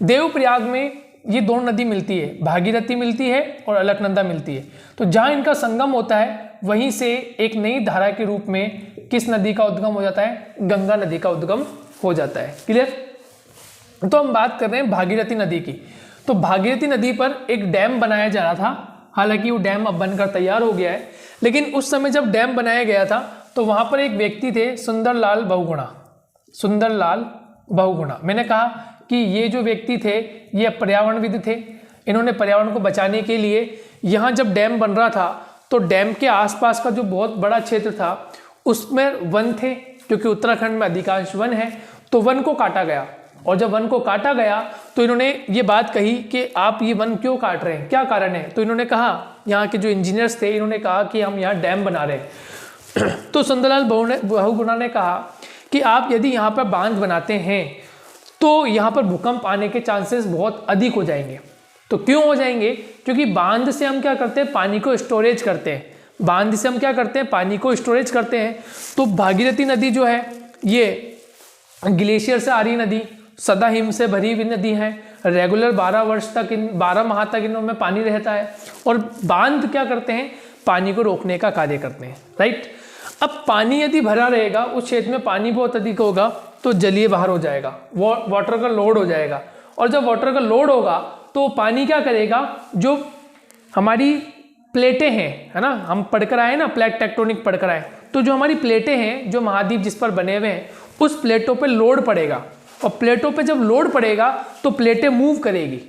देवप्रयाग में ये दोनों नदी मिलती है, भागीरथी मिलती है और अलकनंदा मिलती है। तो जहाँ इनका संगम होता है वहीं से एक नई धारा के रूप में किस नदी का उद्गम हो जाता है? गंगा नदी का उद्गम हो जाता है। क्लियर? तो हम बात कर रहे हैं भागीरथी नदी की। तो भागीरथी नदी पर एक डैम बनाया जा रहा था, हालांकि वो डैम अब बनकर तैयार हो गया है, लेकिन उस समय जब डैम बनाया गया था तो वहाँ पर एक व्यक्ति थे सुंदरलाल बहुगुणा। सुंदरलाल बहुगुणा, मैंने कहा कि ये जो व्यक्ति थे ये पर्यावरणविद थे। इन्होंने पर्यावरण को बचाने के लिए यहाँ जब डैम बन रहा था तो डैम के आसपास का जो बहुत बड़ा क्षेत्र था उसमें वन थे, क्योंकि उत्तराखंड में अधिकांश वन है, तो वन को काटा गया। और जब वन को काटा गया तो इन्होंने ये बात कही कि आप ये वन क्यों काट रहे हैं, क्या कारण है? तो इन्होंने कहा, यहाँ के जो इंजीनियर्स थे इन्होंने कहा कि हम यहाँ डैम बना रहे हैं। तो सुंदरलाल बहुगुणा ने कहा कि आप यदि यहाँ पर बांध बनाते हैं तो यहाँ पर भूकंप आने के चांसेस बहुत अधिक हो जाएंगे। तो क्यों हो जाएंगे? क्योंकि बांध से हम क्या करते हैं? पानी को स्टोरेज करते हैं। बांध से हम क्या करते हैं? पानी को स्टोरेज करते हैं। तो भागीरथी नदी जो है ये ग्लेशियर से आ रही नदी, सदा हिम से भरी हुई नदी है, रेगुलर 12 माह तक इनमें पानी रहता है। और बांध क्या करते हैं? पानी को रोकने का कार्य करते हैं। राइट? अब पानी यदि भरा रहेगा, उस क्षेत्र में पानी बहुत अधिक होगा तो जलीय भार हो जाएगा, वाटर का लोड हो जाएगा। और जब वाटर का लोड होगा तो पानी क्या करेगा? जो हमारी प्लेटें हैं, है ना, हम पढ़कर आए ना, प्लेट टेक्टोनिक पढ़कर आए, तो जो हमारी प्लेटें हैं, जो महाद्वीप जिस पर बने हुए हैं, उस प्लेटों पे लोड पड़ेगा। और प्लेटों पे जब लोड पड़ेगा तो प्लेटें मूव करेगी।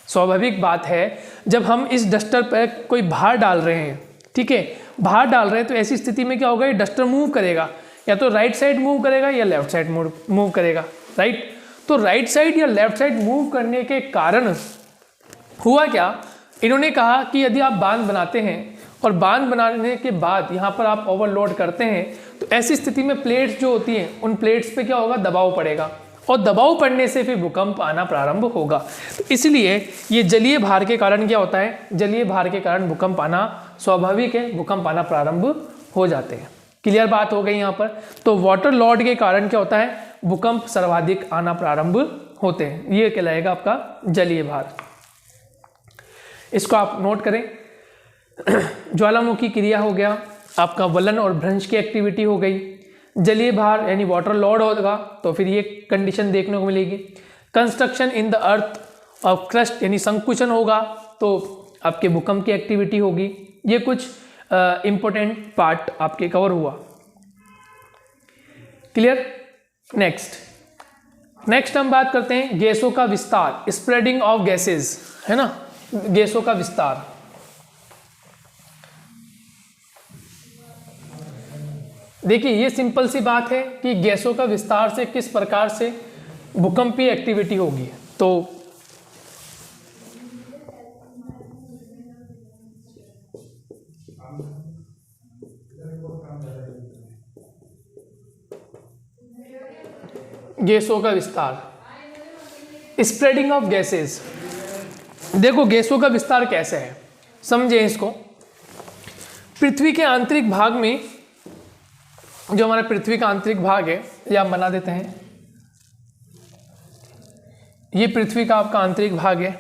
स्वाभाविक बात है, जब हम इस डस्टर पर कोई भार डाल रहे हैं, ठीक है, भार डाल रहे हैं, तो ऐसी स्थिति में क्या होगा? ये डस्टर मूव करेगा, या तो राइट साइड मूव करेगा या लेफ्ट साइड मूव करेगा। राइट? तो राइट साइड या लेफ्ट साइड मूव करने के कारण हुआ क्या इन्होंने कहा कि यदि आप बांध बनाते हैं और बांध बनाने के बाद यहाँ पर आप ओवरलोड करते हैं तो ऐसी स्थिति में प्लेट्स जो होती हैं उन प्लेट्स पे क्या होगा, दबाव पड़ेगा और दबाव पड़ने से फिर भूकंप आना प्रारंभ होगा। तो इसलिए ये जलीय भार के कारण क्या होता है, जलीय भार के कारण भूकंप आना स्वाभाविक है, भूकंप आना प्रारंभ हो जाते हैं। क्लियर बात हो गई यहाँ पर। तो वाटर लॉर्ड के कारण क्या होता है, भूकंप सर्वाधिक आना प्रारंभ होते हैं। ये कहलाएगा आपका जलीय भार। इसको आप नोट करें। ज्वालामुखी क्रिया हो गया, आपका वलन और भ्रंश की एक्टिविटी हो गई। जलीय भार यानी वाटर लॉर्ड होगा तो फिर ये कंडीशन देखने को मिलेगी। Construction in the earth of crust यानी संकुचन होगा तो आपके भूकंप की एक्टिविटी होगी। ये कुछ इंपॉर्टेंट पार्ट आपके कवर हुआ। क्लियर। नेक्स्ट हम बात करते हैं गैसों का विस्तार, स्प्रेडिंग ऑफ गैसेस, है ना, गैसों का विस्तार। देखिए ये सिंपल सी बात है कि गैसों का विस्तार से किस प्रकार से भूकंपीय एक्टिविटी होगी। तो गैसों का विस्तार, स्प्रेडिंग ऑफ गैसेस। देखो गैसों का विस्तार कैसे है, समझे इसको। पृथ्वी के आंतरिक भाग में, जो हमारा पृथ्वी का आंतरिक भाग है, ये आप बना देते हैं। ये पृथ्वी का आपका आंतरिक भाग है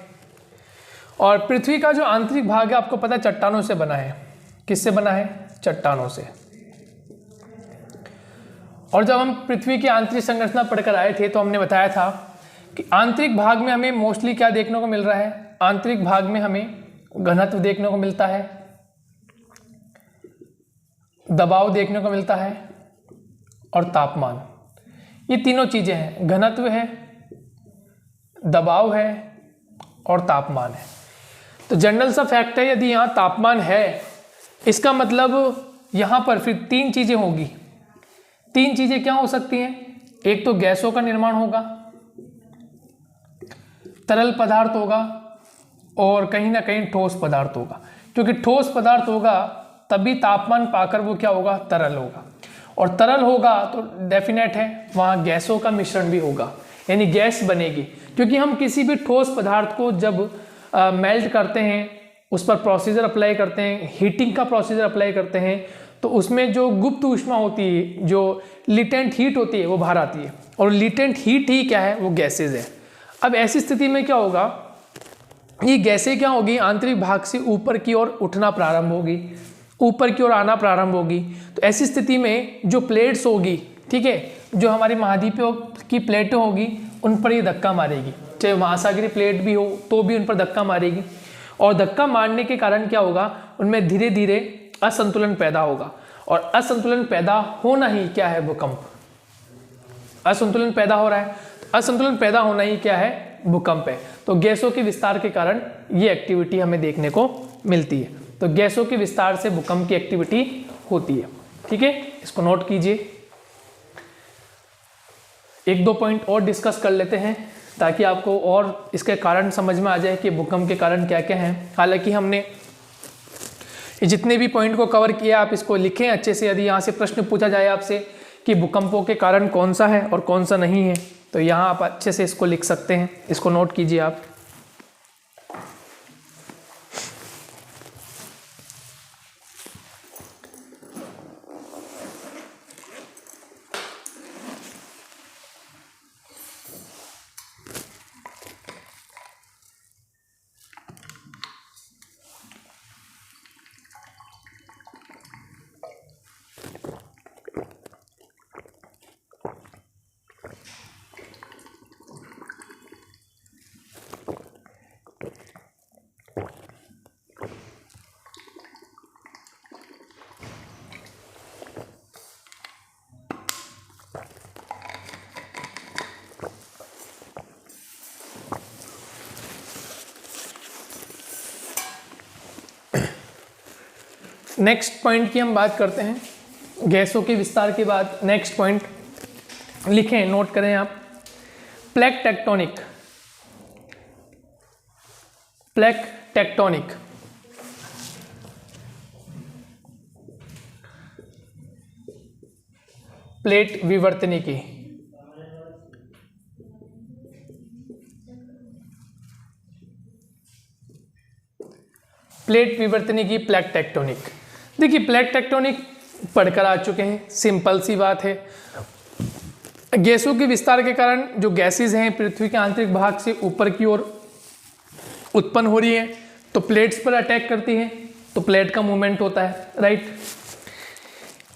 और पृथ्वी का जो आंतरिक भाग है आपको पता है चट्टानों से बना है। किससे बना है, चट्टानों से। और जब हम पृथ्वी की आंतरिक संरचना पढ़कर आए थे तो हमने बताया था कि आंतरिक भाग में हमें मोस्टली क्या देखने को मिल रहा है, आंतरिक भाग में हमें घनत्व देखने को मिलता है, दबाव देखने को मिलता है और तापमान। ये तीनों चीजें हैं, घनत्व है, दबाव है और तापमान है। तो जनरल सा फैक्ट है, यदि यहाँ तापमान है इसका मतलब यहाँ पर फिर तीन चीजें होगी। तीन चीजें क्या हो सकती हैं, एक तो गैसों का निर्माण होगा, तरल पदार्थ होगा और कहीं ना कहीं ठोस पदार्थ होगा। क्योंकि ठोस पदार्थ होगा तभी तापमान पाकर वो क्या होगा, तरल होगा। और तरल होगा तो डेफिनेट है वहाँ गैसों का मिश्रण भी होगा, यानी गैस बनेगी। क्योंकि हम किसी भी ठोस पदार्थ को जब मेल्ट करते हैं, उस पर प्रोसीजर अप्लाई करते हैं, हीटिंग का प्रोसीजर अप्लाई करते हैं, तो उसमें जो गुप्त ऊष्मा होती है, जो लिटेंट हीट होती है, वो बाहर आती है। और लिटेंट हीट ही क्या है, वो गैसेज है। अब ऐसी स्थिति में क्या होगा, ये गैसें क्या होगी, आंतरिक भाग से ऊपर की ओर उठना प्रारंभ होगी, ऊपर की ओर आना प्रारंभ होगी। तो ऐसी स्थिति में जो प्लेट्स होगी, ठीक है, जो हमारी महाद्वीपों की प्लेटें होगी उन पर ये धक्का मारेगी। चाहे महासागरीय प्लेट भी हो तो भी उन पर धक्का मारेगी। और धक्का मारने के कारण क्या होगा, उनमें धीरे धीरे असंतुलन पैदा होगा। और असंतुलन पैदा होना ही क्या है, भूकंप। असंतुलन पैदा हो रहा है, असंतुलन पैदा होना ही क्या है, भूकंप है। तो गैसों के विस्तार के कारण ये एक्टिविटी हमें देखने को मिलती है। तो गैसों के विस्तार से भूकंप की एक्टिविटी होती है। ठीक है, इसको नोट कीजिए। एक दो पॉइंट और डिस्कस कर लेते हैं ताकि आपको और इसके कारण समझ में आ जाए कि भूकंप के कारण क्या क्या हैं। हालांकि हमने जितने भी पॉइंट को कवर किया, आप इसको लिखें अच्छे से। यदि यहाँ से प्रश्न पूछा जाए आपसे कि भूकंपों के कारण कौन सा है और कौन सा नहीं है, तो यहाँ आप अच्छे से इसको लिख सकते हैं। इसको नोट कीजिए आप। नेक्स्ट पॉइंट की हम बात करते हैं। गैसों के विस्तार के बाद नेक्स्ट पॉइंट लिखें, नोट करें आप, plate tectonic. Plate tectonic. Plate विवर्तनिकी। प्लेट विवर्तनिकी, प्लेट टेक्टोनिक। देखिए प्लेट टेक्टोनिक पढ़कर आ चुके हैं, सिंपल सी बात है। गैसों के विस्तार के कारण जो गैसेज हैं पृथ्वी के आंतरिक भाग से ऊपर की ओर उत्पन्न हो रही है, तो प्लेट्स पर अटैक करती है, तो प्लेट का मूवमेंट होता है, राइट।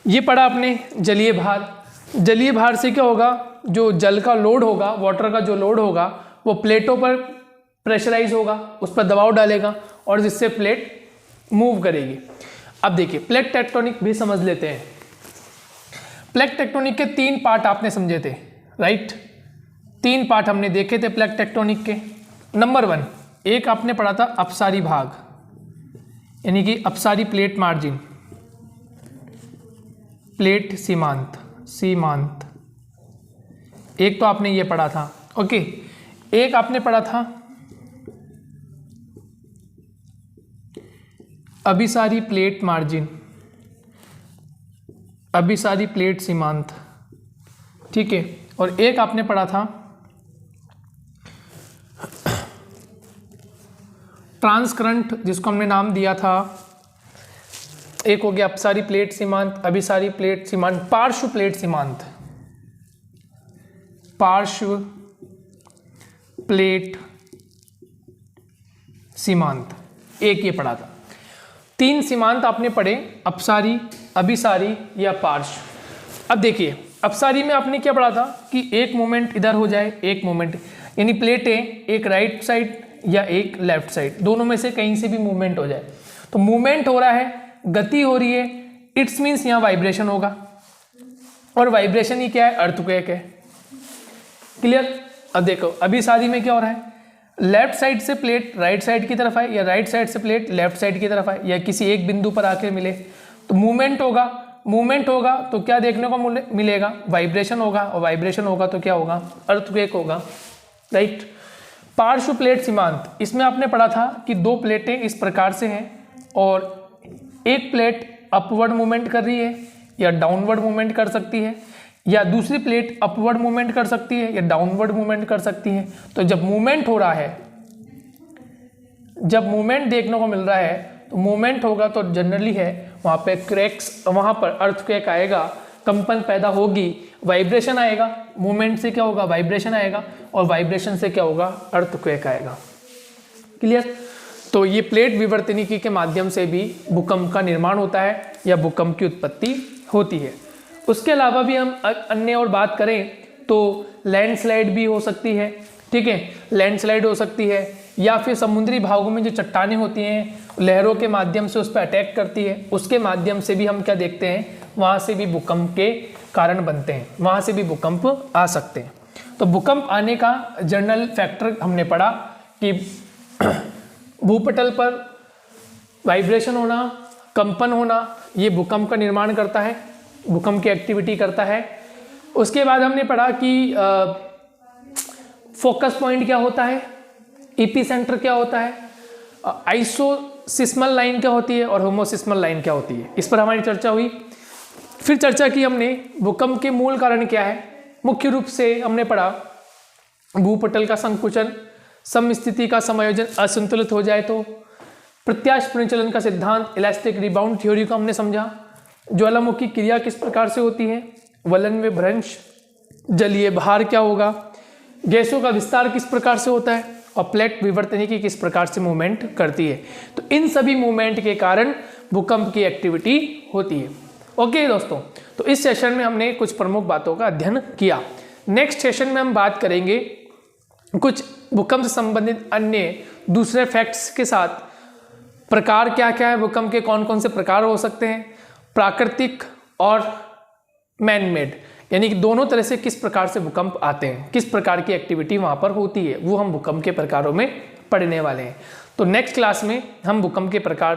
ये पढ़ा आपने जलीय भार। जलीय भार से क्या होगा, जो जल का लोड होगा, वाटर का जो लोड होगा वो प्लेटों पर प्रेशराइज होगा, उस पर दबाव डालेगा और जिससे प्लेट मूव करेगी। अब देखिए प्लेट टेक्टोनिक भी समझ लेते हैं। प्लेट टेक्टोनिक के 3 पार्ट आपने समझे थे, राइट। 3 पार्ट हमने देखे थे प्लेट टेक्टोनिक के। नंबर 1, एक आपने पढ़ा था अपसारी भाग, यानी कि अपसारी प्लेट मार्जिन, प्लेट सीमांत, सीमांत। एक तो आपने ये पढ़ा था, ओके। एक आपने पढ़ा था अभिसारी प्लेट मार्जिन, अभिसारी प्लेट सीमांत, ठीक है। और एक आपने पढ़ा था ट्रांसकरंट, जिसको हमने नाम दिया था, एक हो गया अपसारी प्लेट सीमांत, अभिसारी प्लेट सीमांत, पार्श्व प्लेट सीमांत, पार्श्व प्लेट सीमांत, एक ये पढ़ा था। 3 सीमांत आपने पढ़े, अपसारी, अभिसारी या पार्श्व। अब देखिए अपसारी में आपने क्या पढ़ा था कि एक मोमेंट इधर हो जाए, एक मोमेंट, यानी प्लेटें एक राइट साइड या एक लेफ्ट साइड, दोनों में से कहीं से भी मूवमेंट हो जाए। तो मूवमेंट हो रहा है, गति हो रही है, इट्स मीन्स यहाँ वाइब्रेशन होगा, और वाइब्रेशन ही क्या है, अर्थक्वेक है। क्लियर। अब देखो अभिसारी में क्या हो रहा है, लेफ्ट साइड से प्लेट राइट साइड की तरफ आए या राइट साइड से प्लेट लेफ्ट साइड की तरफ आए या किसी एक बिंदु पर आके मिले, तो मूवमेंट होगा। मूवमेंट होगा तो क्या देखने को मिलेगा, वाइब्रेशन होगा, और वाइब्रेशन होगा तो क्या होगा, अर्थक्वेक होगा, राइट। पार्श्व प्लेट सीमांत, इसमें आपने पढ़ा था कि 2 प्लेटें इस प्रकार से हैं और एक प्लेट अपवर्ड मूवमेंट कर रही है या डाउनवर्ड मूवमेंट कर सकती है, या दूसरी प्लेट अपवर्ड मूवमेंट कर सकती है या डाउनवर्ड मूवमेंट कर सकती है। तो जब मूवमेंट हो रहा है, जब मूवमेंट देखने को मिल रहा है, तो मूवमेंट होगा तो जनरली है वहाँ पे क्रैक्स, वहाँ पर अर्थक्वेक आएगा, कंपन पैदा होगी, वाइब्रेशन आएगा। मूवमेंट से क्या होगा, वाइब्रेशन आएगा, और वाइब्रेशन से क्या होगा, अर्थक्वेक आएगा। क्लियर। तो ये प्लेट विवर्तनिकी के माध्यम से भी भूकंप का निर्माण होता है या भूकंप की उत्पत्ति होती है। उसके अलावा भी हम अन्य और बात करें तो लैंडस्लाइड भी हो सकती है, ठीक है। लैंडस्लाइड हो सकती है, या फिर समुद्री भागों में जो चट्टानें होती हैं लहरों के माध्यम से उस पर अटैक करती है, उसके माध्यम से भी हम क्या देखते हैं, वहाँ से भी भूकंप के कारण बनते हैं, वहाँ से भी भूकंप आ सकते हैं। तो भूकंप आने का जनरल फैक्टर हमने पढ़ा कि भूपटल पर वाइब्रेशन होना, कंपन होना, ये भूकंप का निर्माण करता है, भूकंप की एक्टिविटी करता है। उसके बाद हमने पढ़ा कि फोकस पॉइंट क्या होता है, एपीसेंटर क्या होता है, आइसोसिस्मल लाइन क्या होती है और होमोसिस्मल लाइन क्या होती है, इस पर हमारी चर्चा हुई। फिर चर्चा की हमने भूकंप के मूल कारण क्या है। मुख्य रूप से हमने पढ़ा भूपटल का संकुचन, समस्थिति का समायोजन असंतुलित हो जाए तो, प्रत्यास्थ पुनर्चलन का सिद्धांत, इलास्टिक रिबाउंड थ्योरी को हमने समझा, ज्वालामुखी क्रिया किस प्रकार से होती है, वलन में भ्रंश, जलीय भार क्या होगा, गैसों का विस्तार किस प्रकार से होता है, और प्लेट विवर्तनिकी किस प्रकार से मूवमेंट करती है। तो इन सभी मूवमेंट के कारण भूकंप की एक्टिविटी होती है। ओके दोस्तों, तो इस सेशन में हमने कुछ प्रमुख बातों का अध्ययन किया। नेक्स्ट सेशन में हम बात करेंगे कुछ भूकंप से संबंधित अन्य दूसरे फैक्ट्स के साथ, प्रकार क्या क्या है भूकंप के, कौन कौन से प्रकार हो सकते हैं, प्राकृतिक और मैन मेड, यानी कि दोनों तरह से किस प्रकार से भूकंप आते हैं, किस प्रकार की एक्टिविटी वहाँ पर होती है, वो हम भूकंप के प्रकारों में पढ़ने वाले हैं। तो नेक्स्ट क्लास में हम भूकंप के प्रकार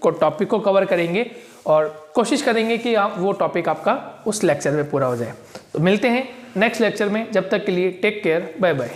को टॉपिक को कवर करेंगे और कोशिश करेंगे कि वो टॉपिक आपका उस लेक्चर में पूरा हो जाए। तो मिलते हैं नेक्स्ट लेक्चर में, जब तक के लिए टेक केयर, बाय बाय।